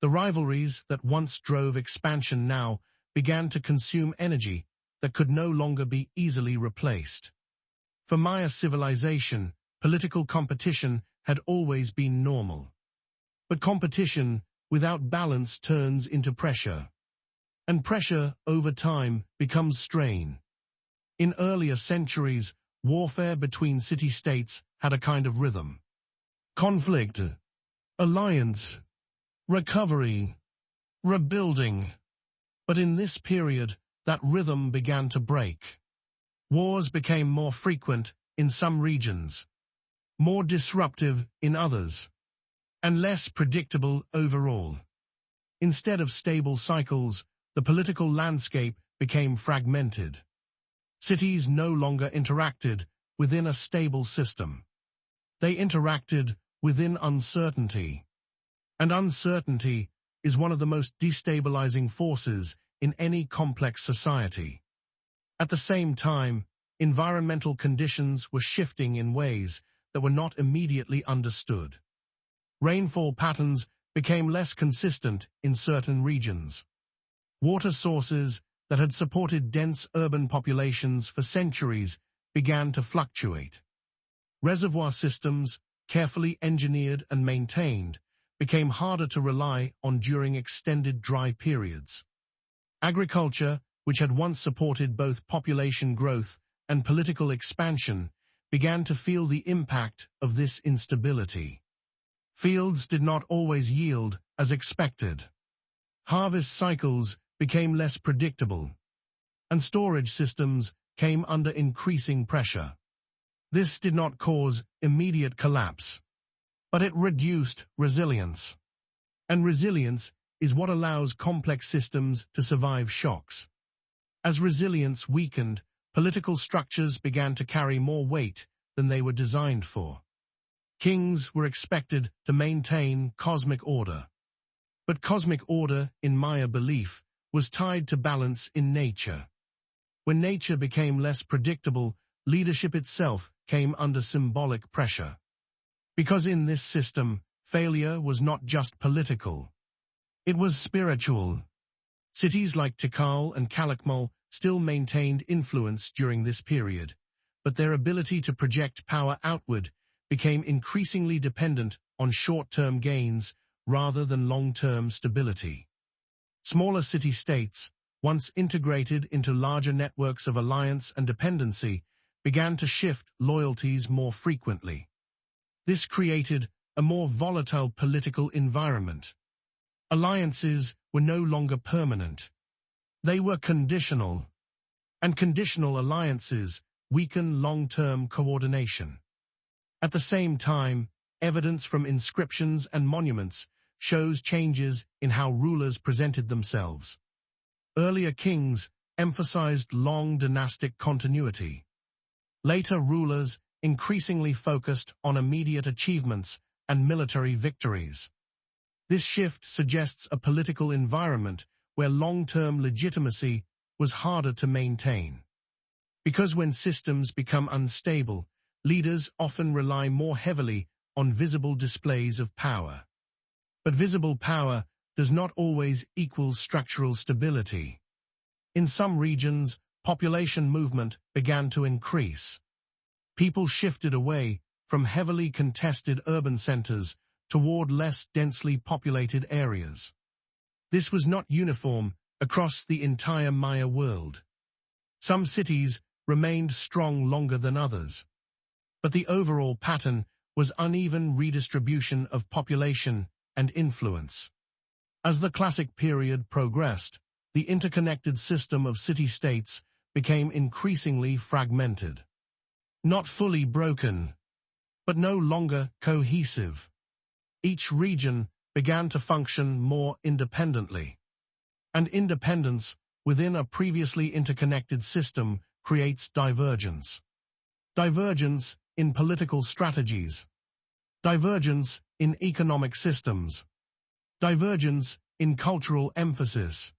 The rivalries that once drove expansion now began to consume energy that could no longer be easily replaced. For Maya civilization, political competition had always been normal. But competition without balance turns into pressure. And pressure, over time, becomes strain. In earlier centuries, warfare between city-states had a kind of rhythm. Conflict, alliance, recovery, rebuilding. But in this period, that rhythm began to break. Wars became more frequent in some regions, more disruptive in others, and less predictable overall. Instead of stable cycles, the political landscape became fragmented. Cities no longer interacted within a stable system. They interacted within uncertainty. And uncertainty is one of the most destabilizing forces in any complex society. At the same time, environmental conditions were shifting in ways that were not immediately understood. Rainfall patterns became less consistent in certain regions. Water sources that had supported dense urban populations for centuries began to fluctuate. Reservoir systems, carefully engineered and maintained, became harder to rely on during extended dry periods. Agriculture, which had once supported both population growth and political expansion, began to feel the impact of this instability. Fields did not always yield as expected. Harvest cycles became less predictable, and storage systems came under increasing pressure. This did not cause immediate collapse, but it reduced resilience. And resilience is what allows complex systems to survive shocks. As resilience weakened, political structures began to carry more weight than they were designed for. Kings were expected to maintain cosmic order. But cosmic order, in Maya belief, was tied to balance in nature. When nature became less predictable, leadership itself came under symbolic pressure. Because in this system, failure was not just political. It was spiritual. Cities like Tikal and Calakmul still maintained influence during this period, but their ability to project power outward became increasingly dependent on short-term gains rather than long-term stability. Smaller city-states, once integrated into larger networks of alliance and dependency, began to shift loyalties more frequently. This created a more volatile political environment. Alliances were no longer permanent. They were conditional, and conditional alliances weaken long-term coordination. At the same time, evidence from inscriptions and monuments shows changes in how rulers presented themselves. Earlier kings emphasized long dynastic continuity. Later rulers increasingly focused on immediate achievements and military victories. This shift suggests a political environment where long-term legitimacy was harder to maintain. Because when systems become unstable, leaders often rely more heavily on visible displays of power. But visible power does not always equal structural stability. In some regions, population movement began to increase. People shifted away from heavily contested urban centers toward less densely populated areas. This was not uniform across the entire Maya world. Some cities remained strong longer than others, but the overall pattern was uneven redistribution of population and influence. As the classic period progressed, the interconnected system of city-states became increasingly fragmented. Not fully broken, but no longer cohesive. Each region began to function more independently. And independence within a previously interconnected system creates divergence. Divergence in political strategies. Divergence in economic systems. Divergence in cultural emphasis.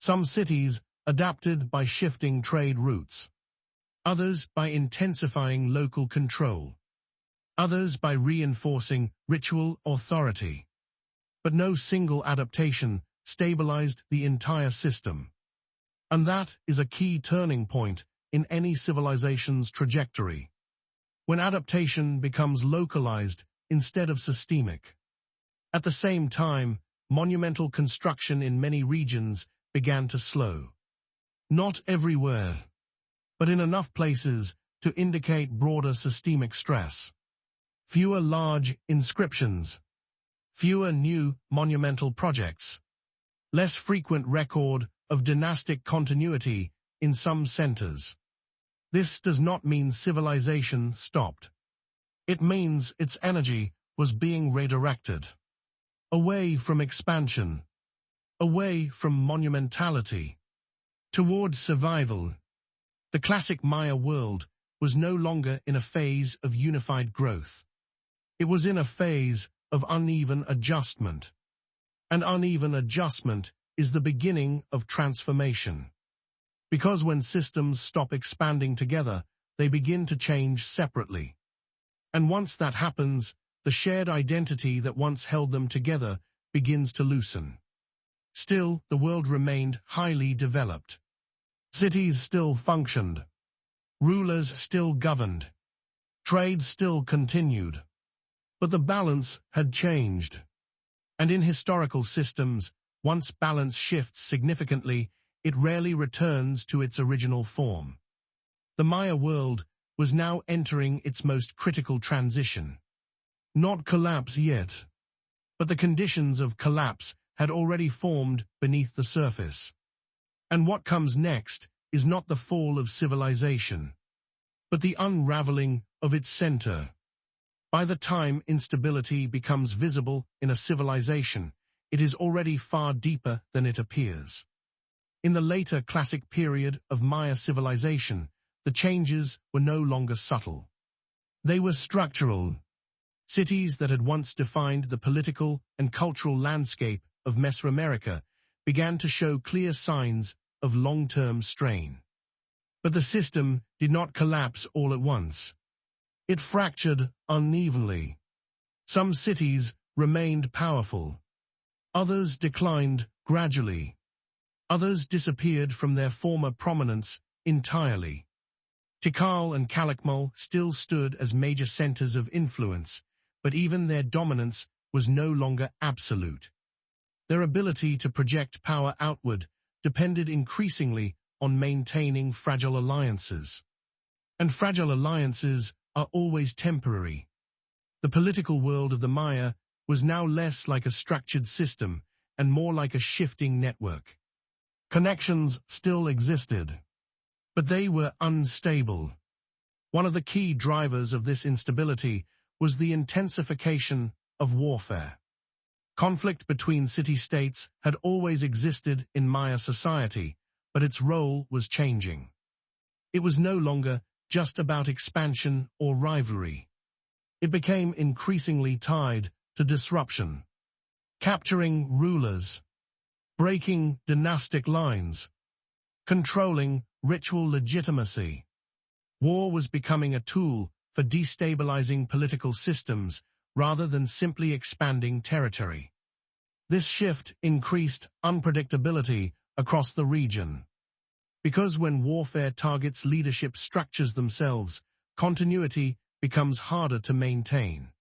Some cities adapted by shifting trade routes. Others by intensifying local control. Others by reinforcing ritual authority. But no single adaptation stabilized the entire system. And that is a key turning point in any civilization's trajectory. when adaptation becomes localized instead of systemic. At the same time, monumental construction in many regions began to slow. Not everywhere, but in enough places to indicate broader systemic stress. Fewer large inscriptions, fewer new monumental projects, less frequent record of dynastic continuity in some centers. This does not mean civilization stopped. It means its energy was being redirected. Away from expansion, away from monumentality, toward survival. The classic Maya world was no longer in a phase of unified growth. It was in a phase of uneven adjustment. And uneven adjustment is the beginning of transformation. Because when systems stop expanding together, they begin to change separately. And once that happens, the shared identity that once held them together begins to loosen. Still, the world remained highly developed. Cities still functioned. Rulers still governed. Trade still continued. But the balance had changed. And in historical systems, once balance shifts significantly, it rarely returns to its original form. The Maya world was now entering its most critical transition. Not collapse yet, but the conditions of collapse had already formed beneath the surface. And what comes next is not the fall of civilization, but the unraveling of its center. By the time instability becomes visible in a civilization, it is already far deeper than it appears. In the later classic period of Maya civilization, the changes were no longer subtle. They were structural. Cities that had once defined the political and cultural landscape of Mesoamerica began to show clear signs of long-term strain. But the system did not collapse all at once. It fractured unevenly. Some cities remained powerful. Others declined gradually. Others disappeared from their former prominence entirely. Tikal and Calakmul still stood as major centers of influence, but even their dominance was no longer absolute. Their ability to project power outward depended increasingly on maintaining fragile alliances. And fragile alliances are always temporary. The political world of the Maya was now less like a structured system and more like a shifting network. Connections still existed, but they were unstable. One of the key drivers of this instability was the intensification of warfare. Conflict between city-states had always existed in Maya society, but its role was changing. It was no longer just about expansion or rivalry. It became increasingly tied to disruption, capturing rulers, breaking dynastic lines, controlling ritual legitimacy. War was becoming a tool for destabilizing political systems rather than simply expanding territory. This shift increased unpredictability across the region. Because when warfare targets leadership structures themselves, continuity becomes harder to maintain.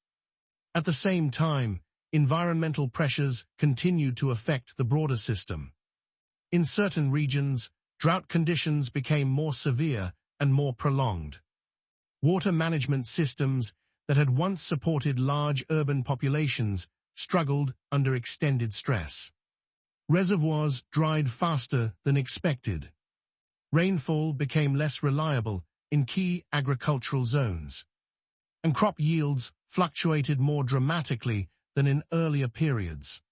At the same time, environmental pressures continued to affect the broader system. In certain regions, drought conditions became more severe and more prolonged. Water management systems that had once supported large urban populations struggled under extended stress. Reservoirs dried faster than expected. Rainfall became less reliable in key agricultural zones, and crop yields fluctuated more dramatically than in earlier periods.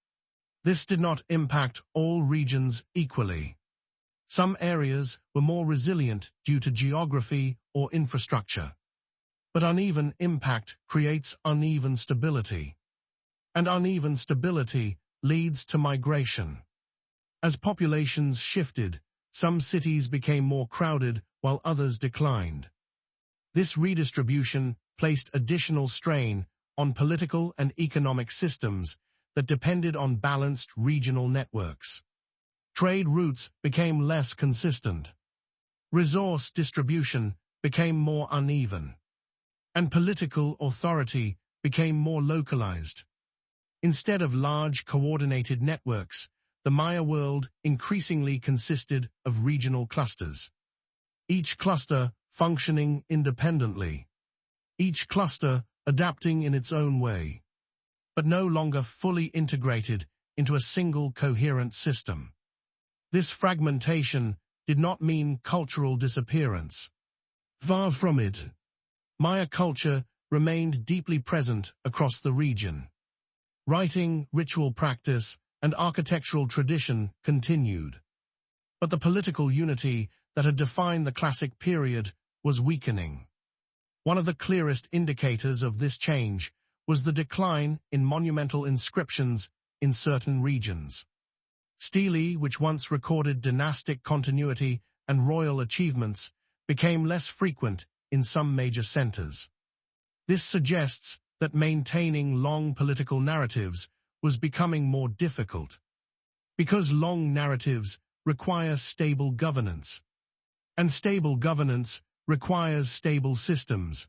This did not impact all regions equally. Some areas were more resilient due to geography or infrastructure. But uneven impact creates uneven stability. And uneven stability leads to migration. As populations shifted, some cities became more crowded while others declined. This redistribution placed additional strain on political and economic systems that depended on balanced regional networks. Trade routes became less consistent. Resource distribution became more uneven. and political authority became more localized. Instead of large coordinated networks, the Maya world increasingly consisted of regional clusters. Each cluster functioning independently. Each cluster adapting in its own way, but no longer fully integrated into a single coherent system. This fragmentation did not mean cultural disappearance. Far from it. Maya culture remained deeply present across the region. Writing, ritual practice, and architectural tradition continued. But the political unity that had defined the classic period was weakening. One of the clearest indicators of this change was the decline in monumental inscriptions in certain regions. Stelae, which once recorded dynastic continuity and royal achievements, became less frequent in some major centers. This suggests that maintaining long political narratives was becoming more difficult, because long narratives require stable governance, and stable governance requires stable systems.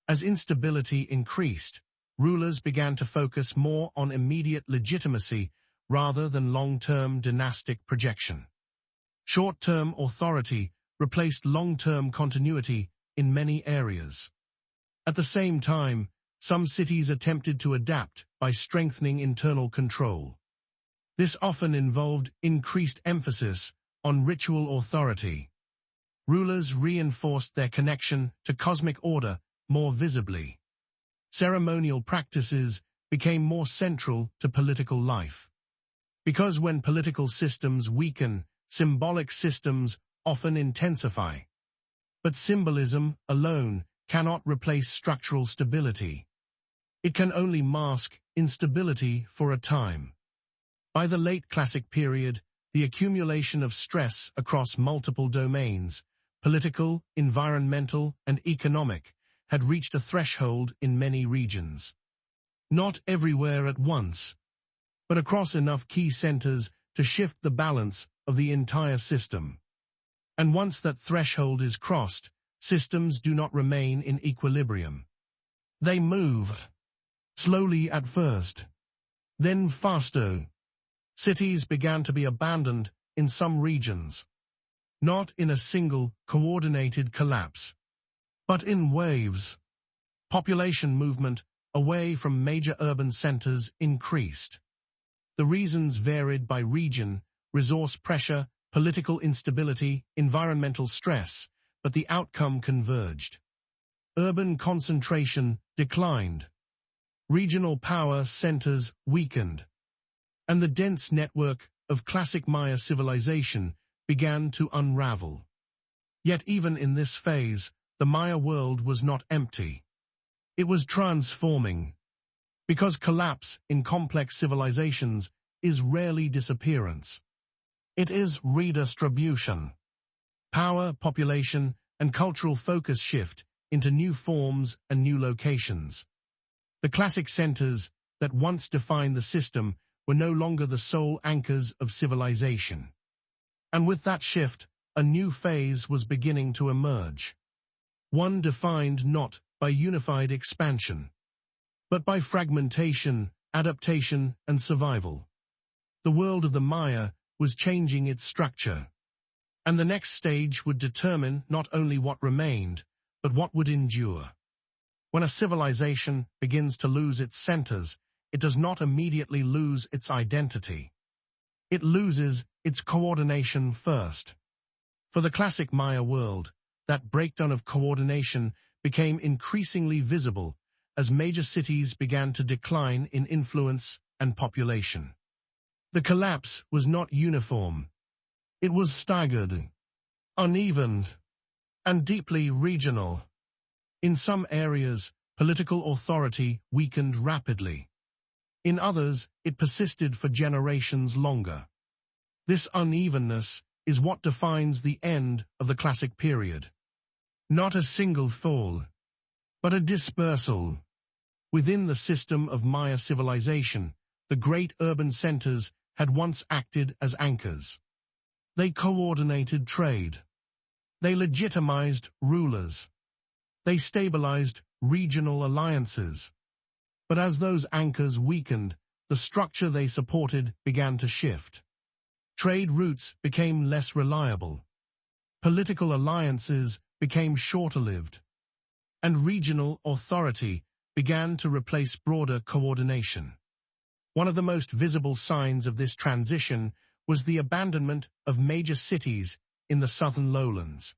As instability increased, rulers began to focus more on immediate legitimacy rather than long-term dynastic projection. Short-term authority replaced long-term continuity in many areas. At the same time, some cities attempted to adapt by strengthening internal control. This often involved increased emphasis on ritual authority. Rulers reinforced their connection to cosmic order more visibly. Ceremonial practices became more central to political life. Because when political systems weaken, symbolic systems often intensify. But symbolism alone cannot replace structural stability. It can only mask instability for a time. By the late classic period, the accumulation of stress across multiple domains, political, environmental, and economic, had reached a threshold in many regions. Not everywhere at once, but across enough key centers to shift the balance of the entire system. And once that threshold is crossed, systems do not remain in equilibrium. They move, slowly at first, then faster. Cities began to be abandoned in some regions, not in a single coordinated collapse, but in waves. Population movement away from major urban centers increased. The reasons varied by region: resource pressure, political instability, environmental stress, but the outcome converged. Urban concentration declined. Regional power centers weakened. And the dense network of classic Maya civilization began to unravel. Yet even in this phase, the Maya world was not empty. It was transforming. Because collapse in complex civilizations is rarely disappearance. It is redistribution. Power, population, and cultural focus shift into new forms and new locations. The classic centers that once defined the system were no longer the sole anchors of civilization. And with that shift, a new phase was beginning to emerge. One defined not by unified expansion, but by fragmentation, adaptation, and survival. The world of the Maya was changing its structure. And the next stage would determine not only what remained, but what would endure. When a civilization begins to lose its centers, it does not immediately lose its identity. It loses its coordination first. For the classic Maya world, that breakdown of coordination became increasingly visible as major cities began to decline in influence and population. The collapse was not uniform. It was staggered, uneven, and deeply regional. In some areas, political authority weakened rapidly. In others, it persisted for generations longer. This unevenness is what defines the end of the classic period. Not a single fall, but a dispersal. Within the system of Maya civilization, the great urban centers had once acted as anchors. They coordinated trade. They legitimized rulers. They stabilized regional alliances. But as those anchors weakened, the structure they supported began to shift. Trade routes became less reliable. Political alliances became shorter-lived. And regional authority began to replace broader coordination. One of the most visible signs of this transition was the abandonment of major cities in the southern lowlands.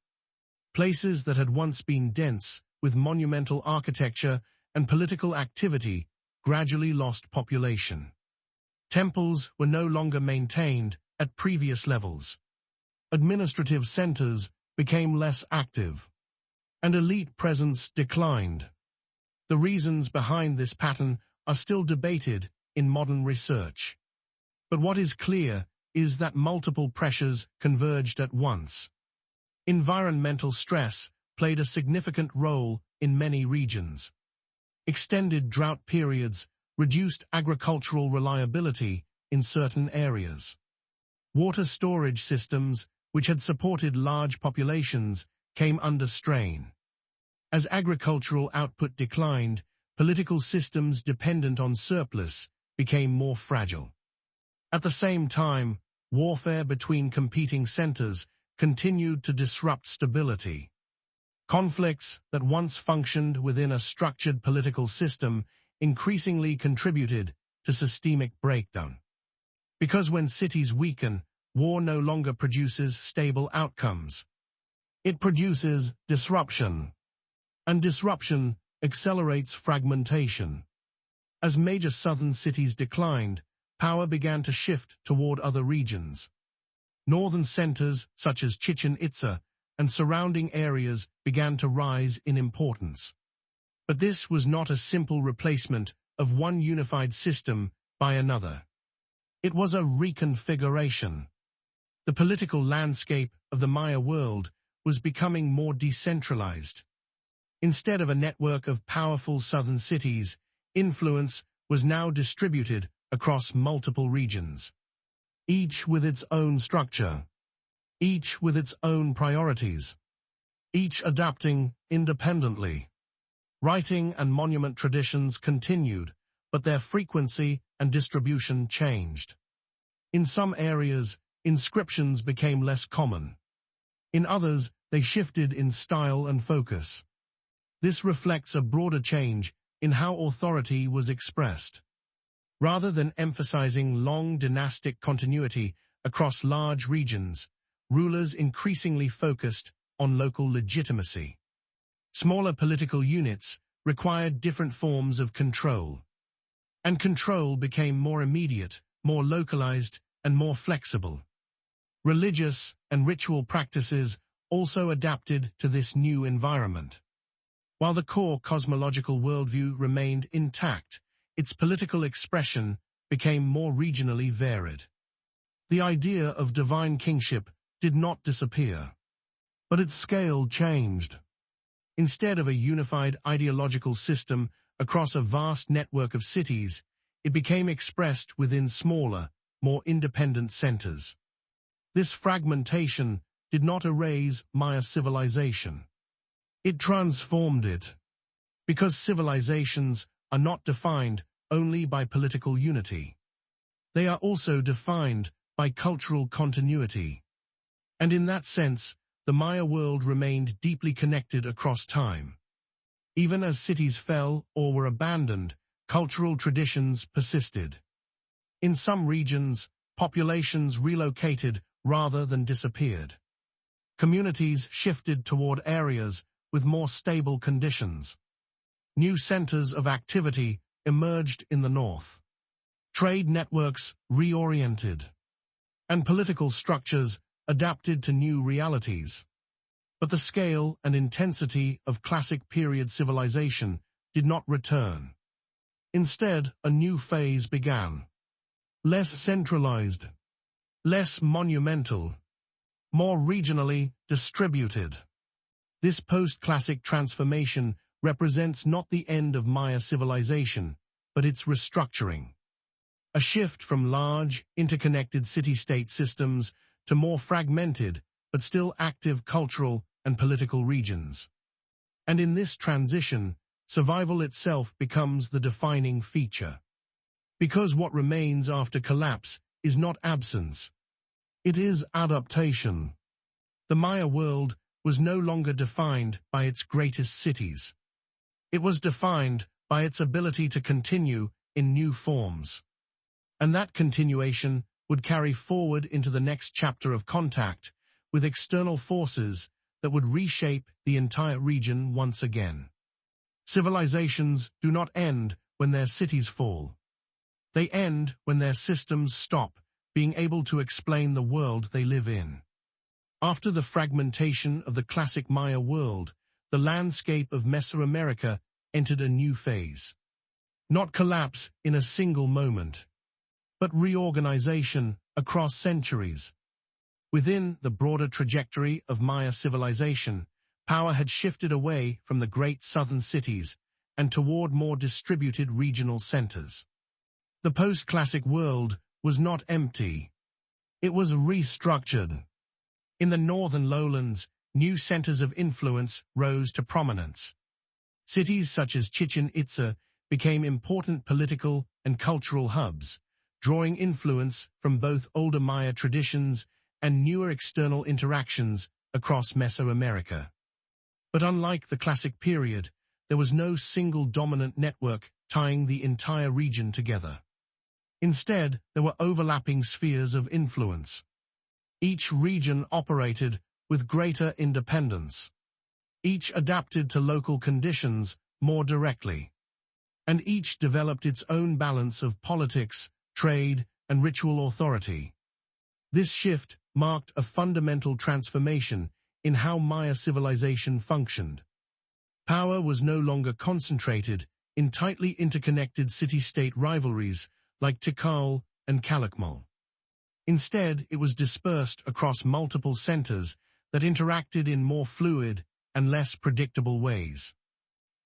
Places that had once been dense with monumental architecture and political activity gradually lost population. Temples were no longer maintained at previous levels. Administrative centers became less active, and elite presence declined. The reasons behind this pattern are still debated in modern research. But what is clear is that multiple pressures converged at once. Environmental stress played a significant role in many regions. Extended drought periods reduced agricultural reliability in certain areas. Water storage systems, which had supported large populations, came under strain. As agricultural output declined, political systems dependent on surplus became more fragile. At the same time, warfare between competing centers continued to disrupt stability. Conflicts that once functioned within a structured political system increasingly contributed to systemic breakdown. Because when cities weaken, war no longer produces stable outcomes. It produces disruption, and disruption accelerates fragmentation. As major southern cities declined, power began to shift toward other regions. Northern centers, such as Chichen Itza, and surrounding areas began to rise in importance. But this was not a simple replacement of one unified system by another. It was a reconfiguration. The political landscape of the Maya world was becoming more decentralized. Instead of a network of powerful southern cities, influence was now distributed across multiple regions. Each with its own structure. Each with its own priorities. Each adapting independently. Writing and monument traditions continued, but their frequency and distribution changed. In some areas, inscriptions became less common. In others, they shifted in style and focus. This reflects a broader change in how authority was expressed. Rather than emphasizing long dynastic continuity across large regions, rulers increasingly focused on local legitimacy. Smaller political units required different forms of control. And control became more immediate, more localized, and more flexible. Religious and ritual practices also adapted to this new environment. While the core cosmological worldview remained intact, its political expression became more regionally varied. The idea of divine kingship did not disappear, but its scale changed. Instead of a unified ideological system across a vast network of cities, it became expressed within smaller, more independent centers. This fragmentation did not erase Maya civilization. It transformed it. Because civilizations are not defined only by political unity. They are also defined by cultural continuity. And in that sense, the Maya world remained deeply connected across time. Even as cities fell or were abandoned, cultural traditions persisted. In some regions, populations relocated rather than disappeared. Communities shifted toward areas with more stable conditions. New centers of activity emerged in the north. Trade networks reoriented. And political structures adapted to new realities. But the scale and intensity of classic period civilization did not return. Instead, a new phase began. Less centralized, less monumental, more regionally distributed. This post-classic transformation represents not the end of Maya civilization, but its restructuring. A shift from large, interconnected city-state systems to more fragmented, but still active cultural and political regions. And in this transition, survival itself becomes the defining feature. Because what remains after collapse is not absence, it is adaptation. The Maya world was no longer defined by its greatest cities. It was defined by its ability to continue in new forms. And that continuation would carry forward into the next chapter of contact with external forces that would reshape the entire region once again. Civilizations do not end when their cities fall. They end when their systems stop being able to explain the world they live in. After the fragmentation of the classic Maya world, the landscape of Mesoamerica entered a new phase. Not collapse in a single moment, but reorganization across centuries. Within the broader trajectory of Maya civilization, power had shifted away from the great southern cities and toward more distributed regional centers. The post-classic world was not empty. It was restructured. In the northern lowlands, new centers of influence rose to prominence. Cities such as Chichen Itza became important political and cultural hubs, drawing influence from both older Maya traditions and newer external interactions across Mesoamerica. But unlike the classic period, there was no single dominant network tying the entire region together. Instead, there were overlapping spheres of influence. Each region operated with greater independence. Each adapted to local conditions more directly. And each developed its own balance of politics, trade, and ritual authority. This shift marked a fundamental transformation in how Maya civilization functioned. Power was no longer concentrated in tightly interconnected city-state rivalries like Tikal and Calakmul. Instead, it was dispersed across multiple centers that interacted in more fluid and less predictable ways.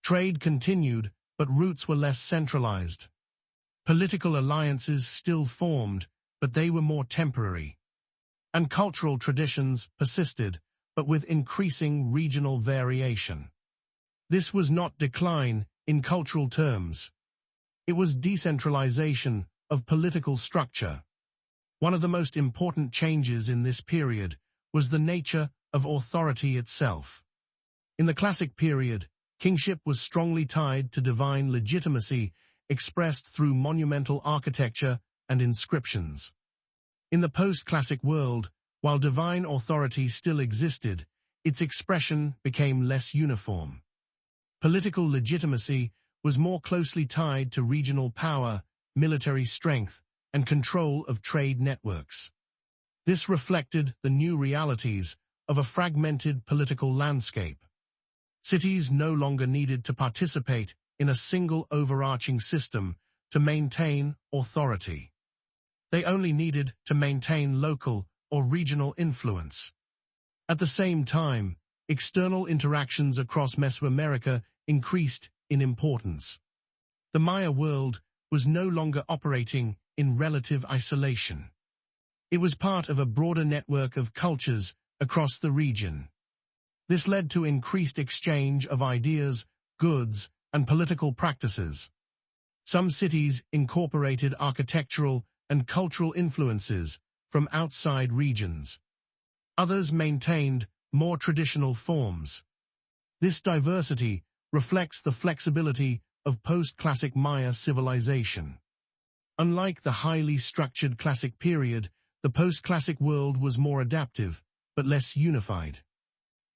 Trade continued, but routes were less centralized. Political alliances still formed, but they were more temporary. And cultural traditions persisted, but with increasing regional variation. This was not decline in cultural terms. It was decentralization of political structure. One of the most important changes in this period was the nature of authority itself. In the classic period, kingship was strongly tied to divine legitimacy expressed through monumental architecture and inscriptions. In the post-classic world, while divine authority still existed, its expression became less uniform. Political legitimacy was more closely tied to regional power, military strength, and control of trade networks. This reflected the new realities of a fragmented political landscape. Cities no longer needed to participate in a single overarching system to maintain authority. They only needed to maintain local or regional influence. At the same time, external interactions across Mesoamerica increased in importance. The Maya world was no longer operating in relative isolation. It was part of a broader network of cultures across the region. This led to increased exchange of ideas, goods, and political practices. Some cities incorporated architectural and cultural influences from outside regions. Others maintained more traditional forms. This diversity reflects the flexibility of post-classic Maya civilization. Unlike the highly structured classic period, the post-classic world was more adaptive, but less unified.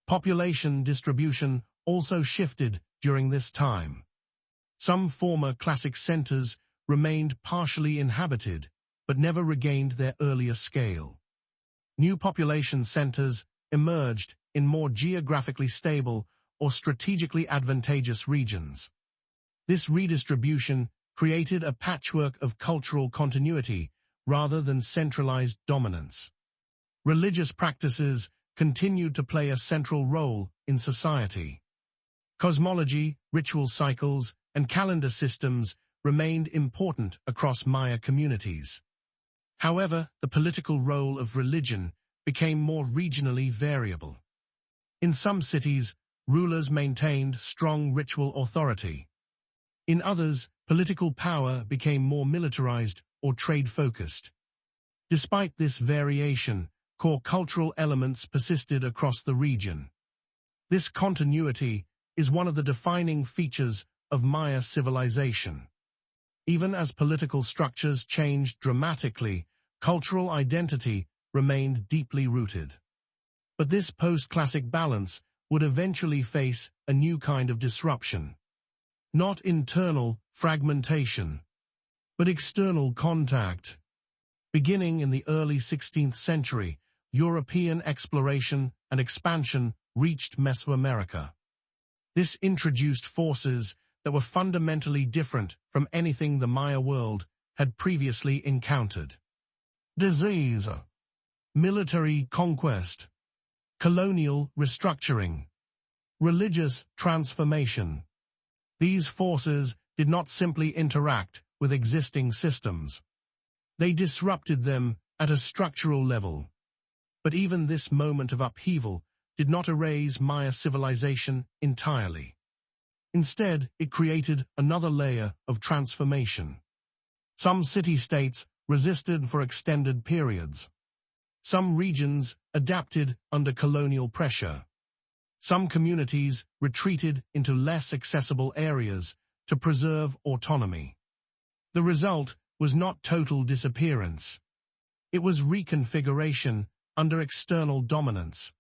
Population distribution also shifted during this time. Some former classic centers remained partially inhabited, but never regained their earlier scale. New population centers emerged in more geographically stable or strategically advantageous regions. This redistribution created a patchwork of cultural continuity rather than centralized dominance. Religious practices continued to play a central role in society. Cosmology, ritual cycles, and calendar systems remained important across Maya communities. However, the political role of religion became more regionally variable. In some cities, rulers maintained strong ritual authority. In others, political power became more militarized or trade-focused. Despite this variation, core cultural elements persisted across the region. This continuity is one of the defining features of Maya civilization. Even as political structures changed dramatically, cultural identity remained deeply rooted. But this post-classic balance would eventually face a new kind of disruption. Not internal fragmentation, but external contact. Beginning in the early 16th century, European exploration and expansion reached Mesoamerica. This introduced forces that were fundamentally different from anything the Maya world had previously encountered. Disease, military conquest, colonial restructuring, religious transformation. These forces did not simply interact with existing systems. They disrupted them at a structural level. But even this moment of upheaval did not erase Maya civilization entirely. Instead, it created another layer of transformation. Some city-states resisted for extended periods. Some regions adapted under colonial pressure. Some communities retreated into less accessible areas to preserve autonomy. The result was not total disappearance. It was reconfiguration under external dominance.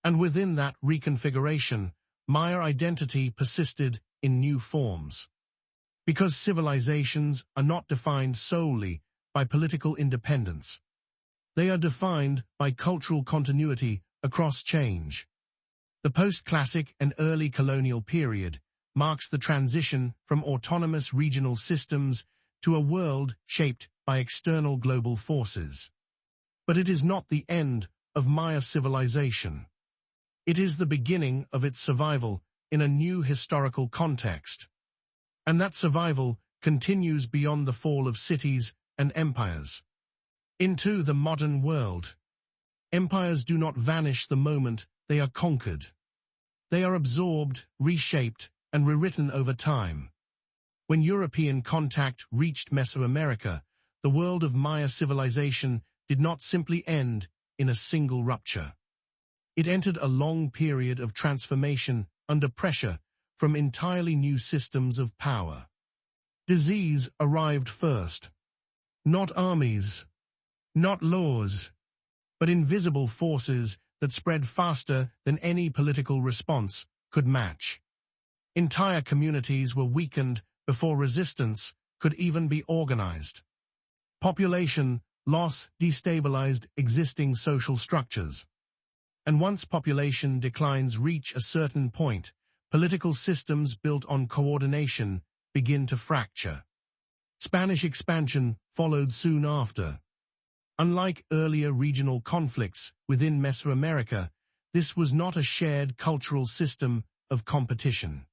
And within that reconfiguration, Maya identity persisted in new forms. Because civilizations are not defined solely by political independence. They are defined by cultural continuity across change. The post-classic and early colonial period marks the transition from autonomous regional systems to a world shaped by external global forces. But it is not the end of Maya civilization. It is the beginning of its survival in a new historical context. And that survival continues beyond the fall of cities and empires. Into the modern world, empires do not vanish the moment they are conquered. They are absorbed, reshaped, and rewritten over time. When European contact reached Mesoamerica, the world of Maya civilization did not simply end in a single rupture. It entered a long period of transformation under pressure from entirely new systems of power. Disease arrived first. Not armies, not laws, but invisible forces that spread faster than any political response could match. Entire communities were weakened before resistance could even be organized. Population loss destabilized existing social structures. And once population declines reach a certain point, political systems built on coordination begin to fracture. Spanish expansion followed soon after. Unlike earlier regional conflicts within Mesoamerica, this was not a shared cultural system of competition.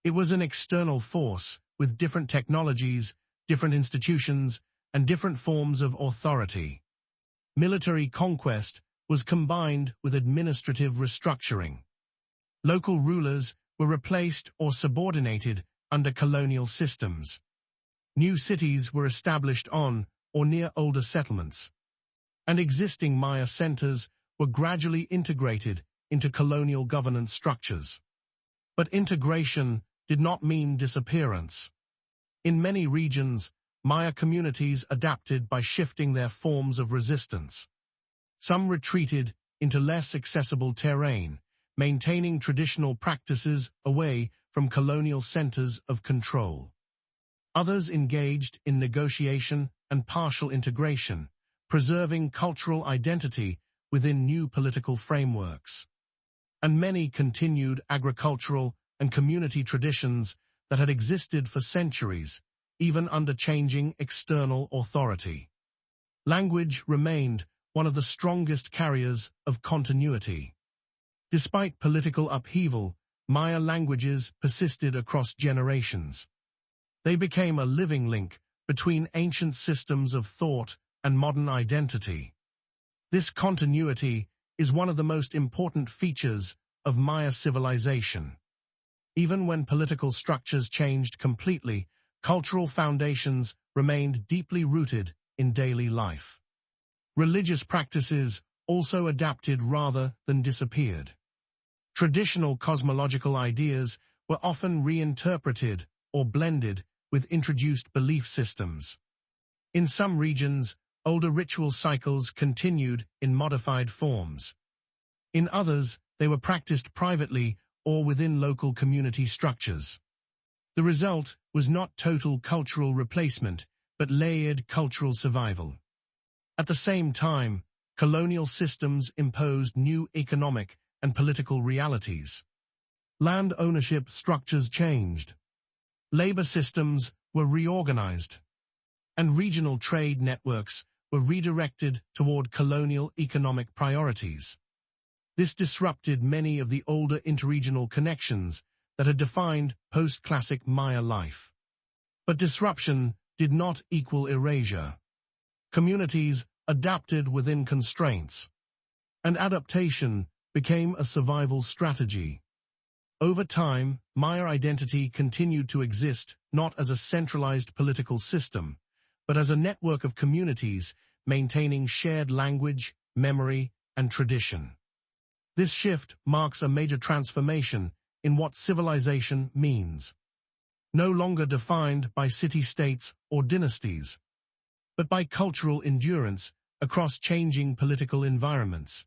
It was an external force with different technologies, different institutions, and different forms of authority. Military conquest was combined with administrative restructuring. Local rulers were replaced or subordinated under colonial systems. New cities were established on or near older settlements, and existing Maya centers were gradually integrated into colonial governance structures. But integration did not mean disappearance. In many regions, Maya communities adapted by shifting their forms of resistance. Some retreated into less accessible terrain, maintaining traditional practices away from colonial centers of control. Others engaged in negotiation and partial integration, preserving cultural identity within new political frameworks. And many continued agricultural and community traditions that had existed for centuries, even under changing external authority. Language remained one of the strongest carriers of continuity. Despite political upheaval, Maya languages persisted across generations. They became a living link between ancient systems of thought and modern identity. This continuity is one of the most important features of Maya civilization. Even when political structures changed completely, cultural foundations remained deeply rooted in daily life. Religious practices also adapted rather than disappeared. Traditional cosmological ideas were often reinterpreted or blended with introduced belief systems. In some regions, older ritual cycles continued in modified forms. In others, they were practiced privately or within local community structures. The result was not total cultural replacement, but layered cultural survival. At the same time, colonial systems imposed new economic and political realities. Land ownership structures changed. Labor systems were reorganized, and regional trade networks were redirected toward colonial economic priorities. This disrupted many of the older interregional connections that had defined post-classic Maya life. But disruption did not equal erasure. Communities adapted within constraints, and adaptation became a survival strategy. Over time, Maya identity continued to exist not as a centralized political system, but as a network of communities maintaining shared language, memory, and tradition. This shift marks a major transformation in what civilization means. No longer defined by city-states or dynasties, but by cultural endurance across changing political environments.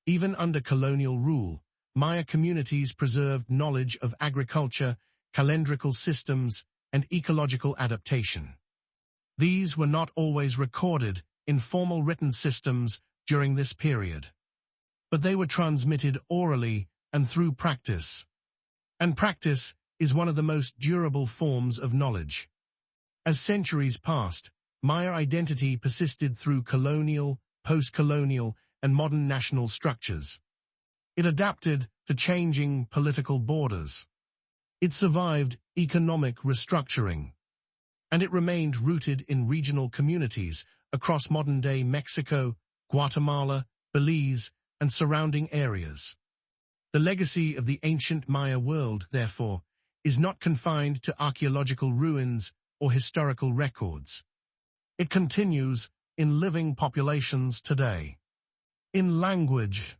Even under colonial rule, Maya communities preserved knowledge of agriculture, calendrical systems, and ecological adaptation. These were not always recorded in formal written systems during this period, but they were transmitted orally and through practice. And practice is one of the most durable forms of knowledge. As centuries passed, Maya identity persisted through colonial, post-colonial, and modern national structures. It adapted to changing political borders. It survived economic restructuring. And it remained rooted in regional communities across modern-day Mexico, Guatemala, Belize, and surrounding areas. The legacy of the ancient Maya world, therefore, is not confined to archaeological ruins or historical records. It continues in living populations today. In language,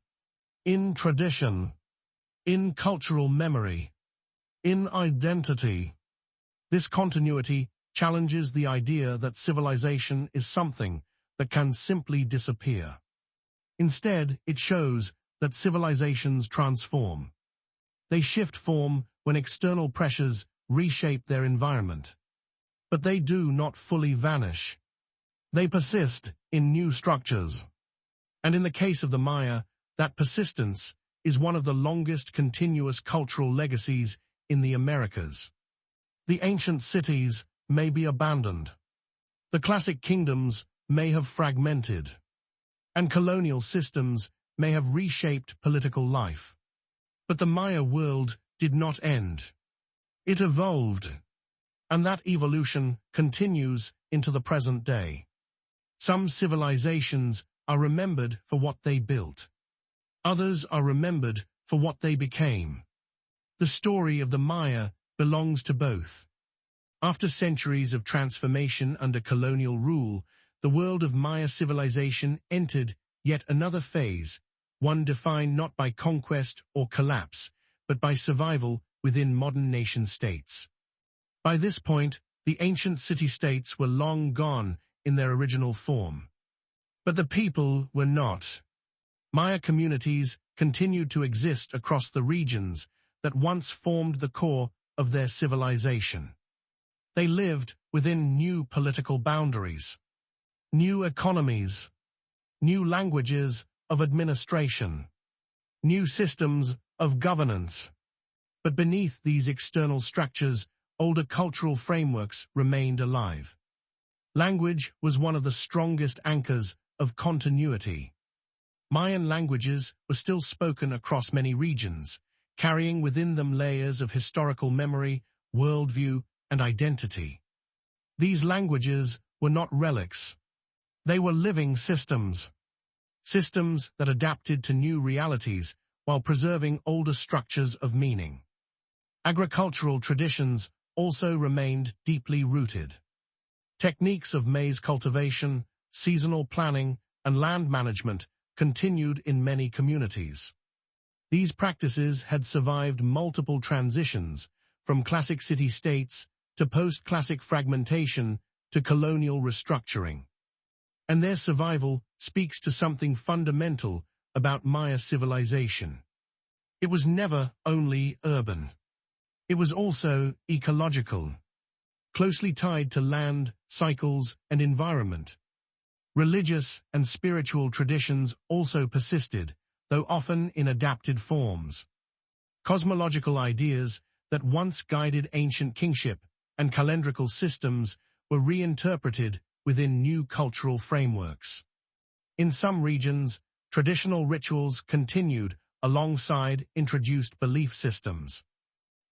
in tradition, in cultural memory, in identity. This continuity challenges the idea that civilization is something that can simply disappear. Instead, it shows that civilizations transform. They shift form when external pressures reshape their environment. But they do not fully vanish. They persist in new structures. And in the case of the Maya, that persistence is one of the longest continuous cultural legacies in the Americas. The ancient cities may be abandoned. The classic kingdoms may have fragmented. And colonial systems may have reshaped political life. But the Maya world did not end. It evolved. And that evolution continues into the present day. Some civilizations are remembered for what they built. Others are remembered for what they became. The story of the Maya belongs to both. After centuries of transformation under colonial rule, the world of Maya civilization entered yet another phase, one defined not by conquest or collapse, but by survival within modern nation-states. By this point, the ancient city-states were long gone in their original form. But the people were not. Maya communities continued to exist across the regions that once formed the core of their civilization. They lived within new political boundaries, new economies, new languages of administration, new systems of governance. But beneath these external structures, older cultural frameworks remained alive. Language was one of the strongest anchors of continuity. Mayan languages were still spoken across many regions, carrying within them layers of historical memory, worldview, and identity. These languages were not relics. They were living systems. Systems that adapted to new realities while preserving older structures of meaning. Agricultural traditions also remained deeply rooted. Techniques of maize cultivation, seasonal planning, and land management continued in many communities. These practices had survived multiple transitions, from classic city-states to post-classic fragmentation to colonial restructuring. And their survival speaks to something fundamental about Maya civilization. It was never only urban. It was also ecological, closely tied to land, cycles, and environment. Religious and spiritual traditions also persisted, though often in adapted forms. Cosmological ideas that once guided ancient kingship and calendrical systems were reinterpreted within new cultural frameworks. In some regions, traditional rituals continued alongside introduced belief systems.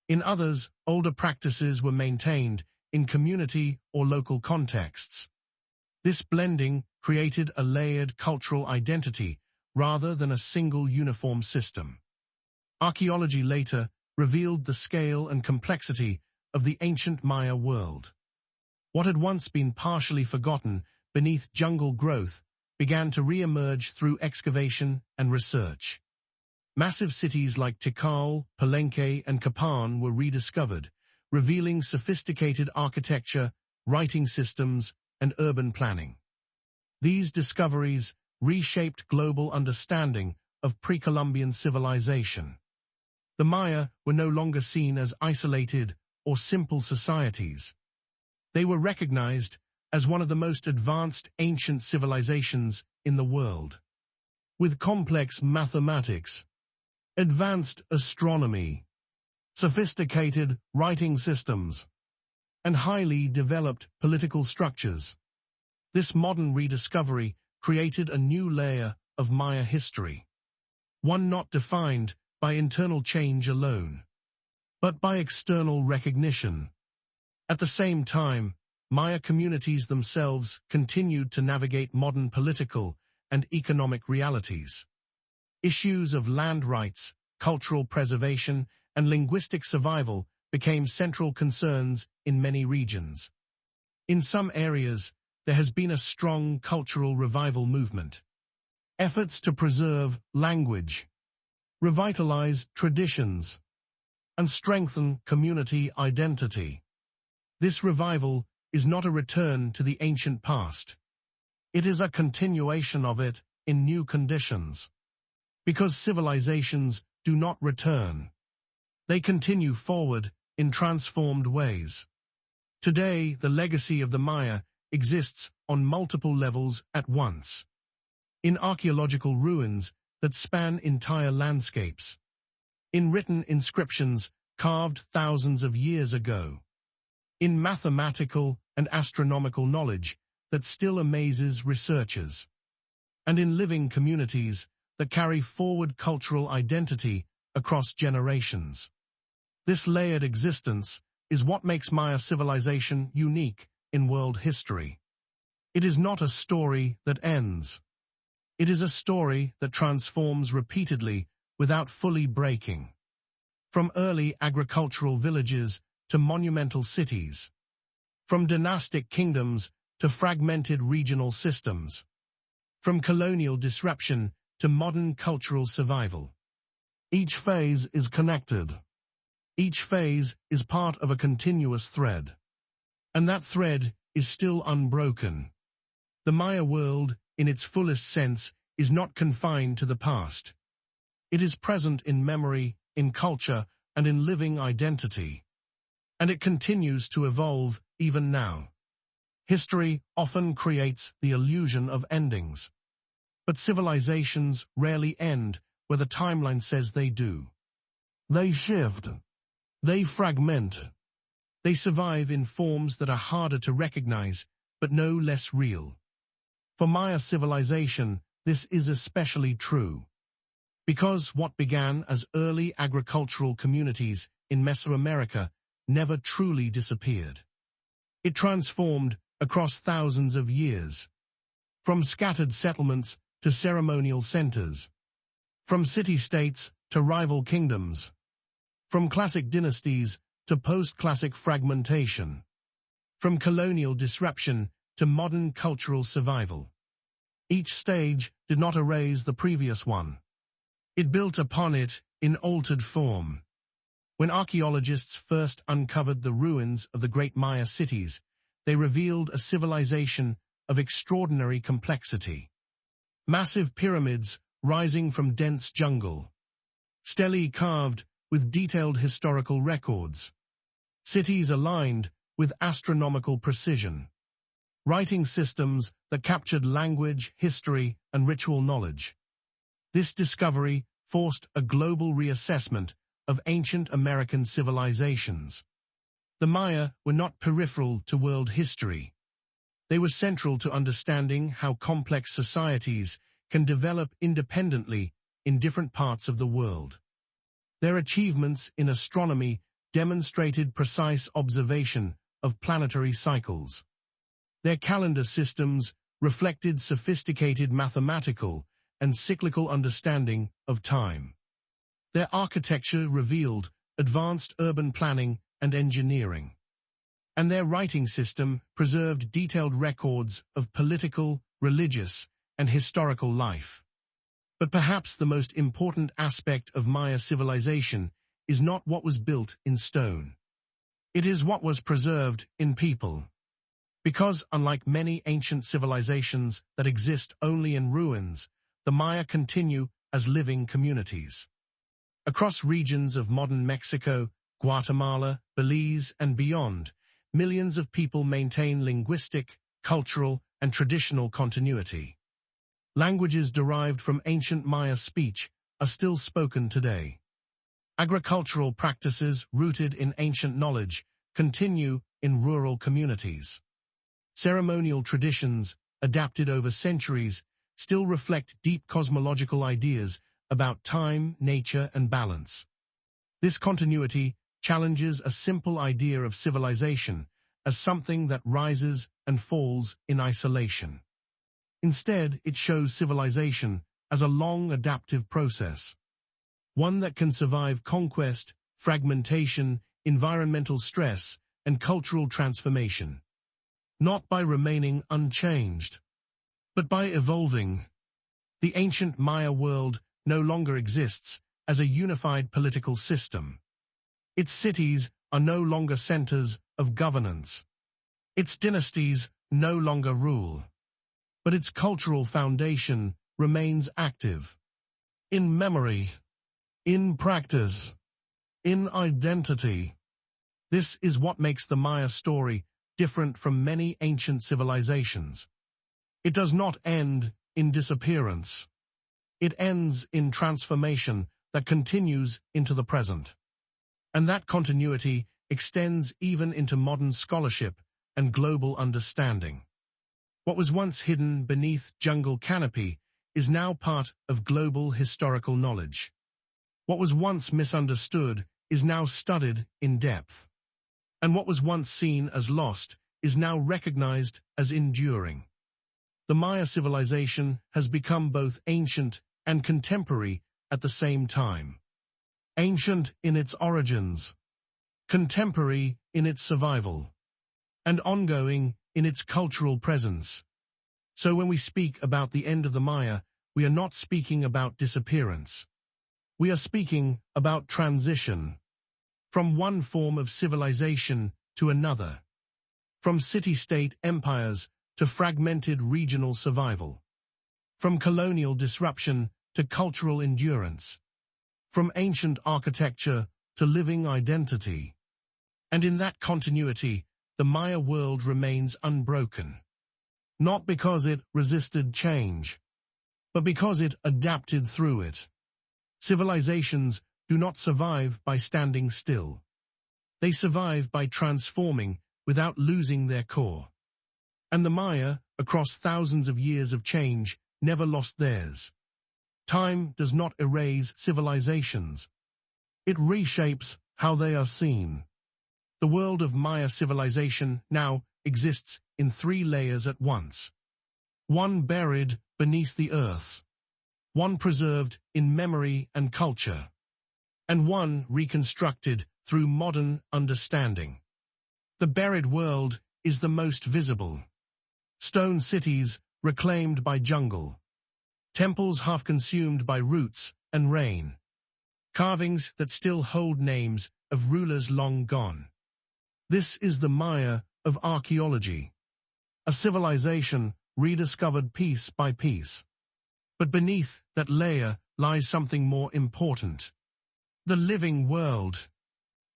In others, older practices were maintained in community or local contexts. This blending created a layered cultural identity rather than a single uniform system. Archaeology later revealed the scale and complexity of the ancient Maya world. What had once been partially forgotten beneath jungle growth began to re-emerge through excavation and research. Massive cities like Tikal, Palenque, and Kapan were rediscovered, revealing sophisticated architecture, writing systems, and urban planning. These discoveries reshaped global understanding of pre-Columbian civilization. The Maya were no longer seen as isolated or simple societies. They were recognized as one of the most advanced ancient civilizations in the world. With complex mathematics, advanced astronomy, sophisticated writing systems, and highly developed political structures. This modern rediscovery created a new layer of Maya history, one not defined by internal change alone, but by external recognition. At the same time, Maya communities themselves continued to navigate modern political and economic realities. Issues of land rights, cultural preservation, and linguistic survival became central concerns in many regions. In some areas, there has been a strong cultural revival movement. Efforts to preserve language, revitalize traditions, and strengthen community identity. This revival is not a return to the ancient past. It is a continuation of it in new conditions. Because civilizations do not return, they continue forward in transformed ways. Today, the legacy of the Maya exists on multiple levels at once. In archaeological ruins that span entire landscapes. In written inscriptions carved thousands of years ago. In mathematical and astronomical knowledge that still amazes researchers. And in living communities that carry forward cultural identity across generations. This layered existence is what makes Maya civilization unique in world history. It is not a story that ends. It is a story that transforms repeatedly without fully breaking. From early agricultural villages to monumental cities. From dynastic kingdoms to fragmented regional systems. From colonial disruption to modern cultural survival. Each phase is connected. Each phase is part of a continuous thread. And that thread is still unbroken. The Maya world, in its fullest sense, is not confined to the past. It is present in memory, in culture, and in living identity. And it continues to evolve even now. History often creates the illusion of endings. But civilizations rarely end where the timeline says they do. They shift. They fragment. They survive in forms that are harder to recognize, but no less real. For Maya civilization, this is especially true. Because what began as early agricultural communities in Mesoamerica never truly disappeared. It transformed across thousands of years. From scattered settlements to ceremonial centers. From city-states to rival kingdoms, from classic dynasties to post-classic fragmentation, from colonial disruption to modern cultural survival. Each stage did not erase the previous one. It built upon it in altered form. When archaeologists first uncovered the ruins of the great Maya cities, they revealed a civilization of extraordinary complexity. Massive pyramids rising from dense jungle, stelae carved with detailed historical records, cities aligned with astronomical precision, writing systems that captured language, history, and ritual knowledge. This discovery forced a global reassessment of ancient American civilizations. The Maya were not peripheral to world history. They were central to understanding how complex societies can develop independently in different parts of the world. Their achievements in astronomy demonstrated precise observation of planetary cycles. Their calendar systems reflected sophisticated mathematical and cyclical understanding of time. Their architecture revealed advanced urban planning and engineering. And their writing system preserved detailed records of political, religious, and historical life. But perhaps the most important aspect of Maya civilization is not what was built in stone. It is what was preserved in people. Because, unlike many ancient civilizations that exist only in ruins, the Maya continue as living communities. Across regions of modern Mexico, Guatemala, Belize, and beyond, millions of people maintain linguistic, cultural, and traditional continuity. Languages derived from ancient Maya speech are still spoken today. Agricultural practices rooted in ancient knowledge continue in rural communities. Ceremonial traditions, adapted over centuries, still reflect deep cosmological ideas about time, nature, and balance. This continuity challenges a simple idea of civilization as something that rises and falls in isolation. Instead, it shows civilization as a long adaptive process, one that can survive conquest, fragmentation, environmental stress, and cultural transformation, not by remaining unchanged, but by evolving. The ancient Maya world no longer exists as a unified political system. Its cities are no longer centers of governance. Its dynasties no longer rule. But its cultural foundation remains active. In memory, in practice, in identity. This is what makes the Maya story different from many ancient civilizations. It does not end in disappearance. It ends in transformation that continues into the present. And that continuity extends even into modern scholarship and global understanding. What was once hidden beneath jungle canopy is now part of global historical knowledge. What was once misunderstood is now studied in depth. And what was once seen as lost is now recognized as enduring. The Maya civilization has become both ancient and contemporary at the same time. Ancient in its origins, contemporary in its survival, and ongoing in its cultural presence. So when we speak about the end of the Maya, we are not speaking about disappearance. We are speaking about transition, from one form of civilization to another, from city-state empires to fragmented regional survival, from colonial disruption to cultural endurance, from ancient architecture to living identity. And in that continuity, the Maya world remains unbroken. Not because it resisted change, but because it adapted through it. Civilizations do not survive by standing still. They survive by transforming without losing their core. And the Maya, across thousands of years of change, never lost theirs. Time does not erase civilizations. It reshapes how they are seen. The world of Maya civilization now exists in 3 layers at once. One buried beneath the earth. One preserved in memory and culture. and one reconstructed through modern understanding. The buried world is the most visible. Stone cities reclaimed by jungle. Temples half consumed by roots and rain. Carvings that still hold names of rulers long gone. This is the Maya of archaeology. A civilization rediscovered piece by piece. But beneath that layer lies something more important. The living world.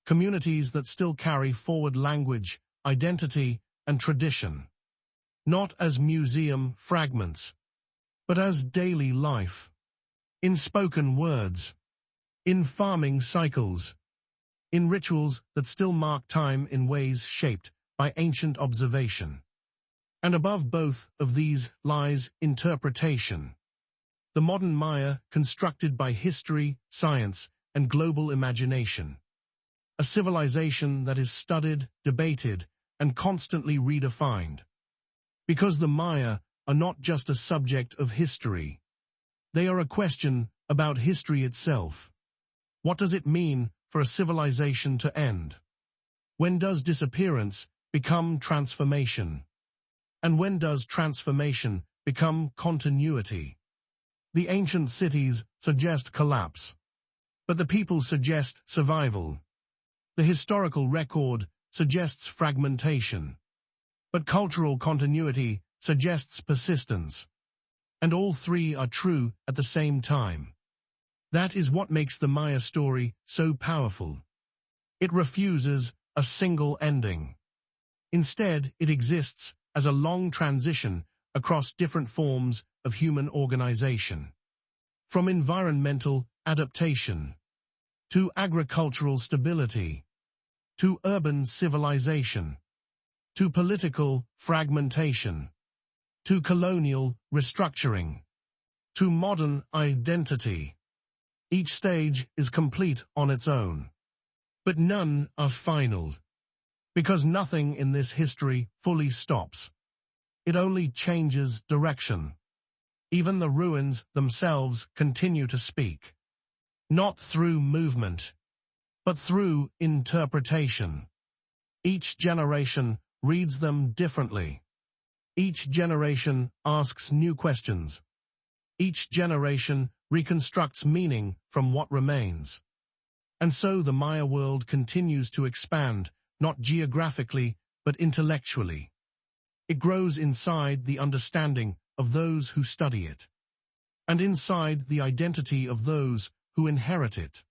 Communities that still carry forward language, identity, and tradition. Not as museum fragments, but as daily life. In spoken words. In farming cycles. In rituals that still mark time in ways shaped by ancient observation. And above both of these lies interpretation. The modern Maya constructed by history, science, and global imagination. A civilization that is studied, debated, and constantly redefined. Because the Maya are not just a subject of history. They are a question about history itself. What does it mean for a civilization to end? When does disappearance become transformation? And when does transformation become continuity? The ancient cities suggest collapse, but the people suggest survival. The historical record suggests fragmentation, but cultural continuity suggests persistence. And all three are true at the same time. That is what makes the Maya story so powerful. It refuses a single ending. Instead, it exists as a long transition across different forms of human organization. From environmental adaptation, to agricultural stability, to urban civilization, to political fragmentation, to colonial restructuring, to modern identity. Each stage is complete on its own. But none are final. Because nothing in this history fully stops. It only changes direction. Even the ruins themselves continue to speak. Not through movement, but through interpretation. Each generation reads them differently. Each generation asks new questions. Each generation reconstructs meaning from what remains. And so the Maya world continues to expand, not geographically, but intellectually. It grows inside the understanding of those who study it, and inside the identity of those who inherit it.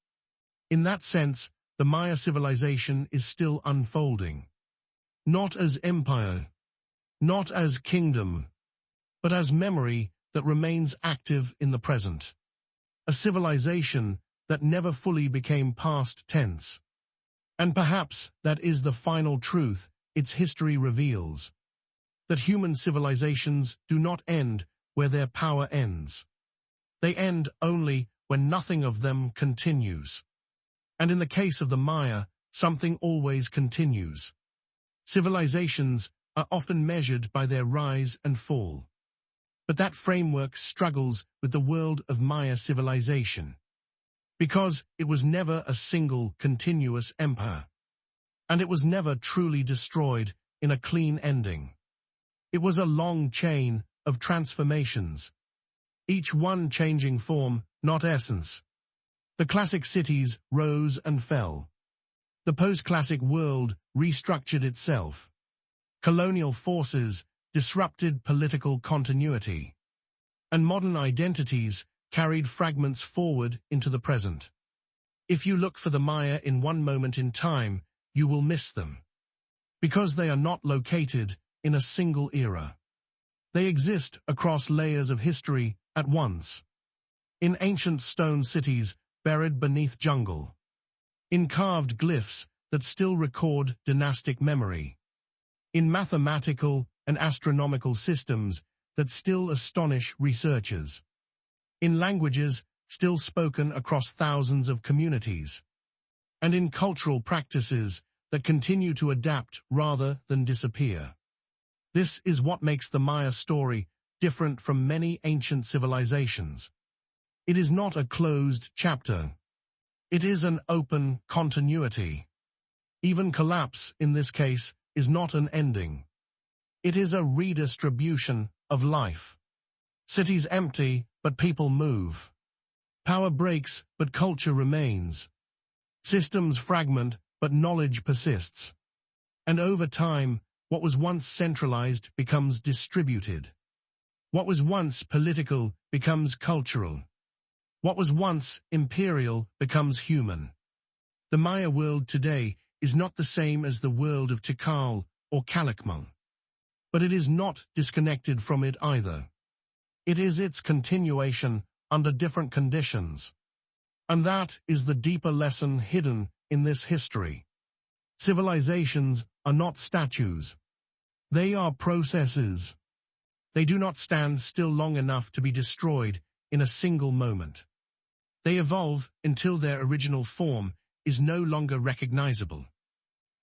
In that sense, the Maya civilization is still unfolding. Not as empire, not as kingdom, but as memory that remains active in the present. A civilization that never fully became past tense. And perhaps that is the final truth its history reveals. That human civilizations do not end where their power ends. They end only when nothing of them continues. And in the case of the Maya, something always continues. Civilizations are often measured by their rise and fall. But that framework struggles with the world of Maya civilization. Because it was never a single continuous empire. And it was never truly destroyed in a clean ending. It was a long chain of transformations. Each one changing form, not essence. The classic cities rose and fell. The post-classic world restructured itself. Colonial forces disrupted political continuity. And modern identities carried fragments forward into the present. If you look for the Maya in one moment in time, you will miss them. Because they are not located in a single era. They exist across layers of history at once. In ancient stone cities buried beneath jungle. In carved glyphs that still record dynastic memory. In mathematical and astronomical systems that still astonish researchers. In languages still spoken across thousands of communities. And in cultural practices that continue to adapt rather than disappear. This is what makes the Maya story different from many ancient civilizations. It is not a closed chapter. It is an open continuity. Even collapse, in this case, is not an ending. It is a redistribution of life. Cities empty, but people move. Power breaks, but culture remains. Systems fragment, but knowledge persists. And over time, what was once centralized becomes distributed. What was once political becomes cultural. What was once imperial becomes human. The Maya world today is not the same as the world of Tikal or Calakmul. But it is not disconnected from it either. It is its continuation under different conditions. And that is the deeper lesson hidden in this history. Civilizations are not statues. They are processes. They do not stand still long enough to be destroyed in a single moment. They evolve until their original form is no longer recognizable.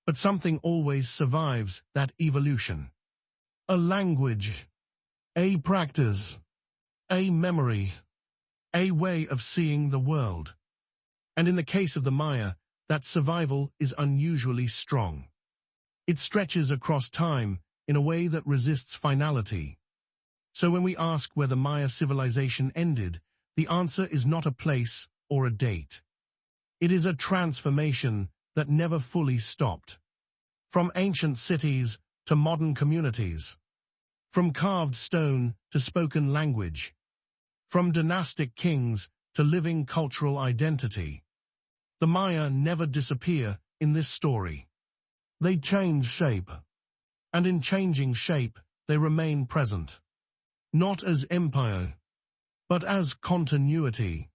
But something always survives that evolution. A language, a practice, a memory, a way of seeing the world. And in the case of the Maya, that survival is unusually strong. It stretches across time in a way that resists finality. So when we ask where the Maya civilization ended, the answer is not a place or a date. It is a transformation that never fully stopped. From ancient cities to modern communities. From carved stone to spoken language. From dynastic kings to living cultural identity. The Maya never disappear in this story. They change shape. And in changing shape, they remain present. Not as empire, but as continuity.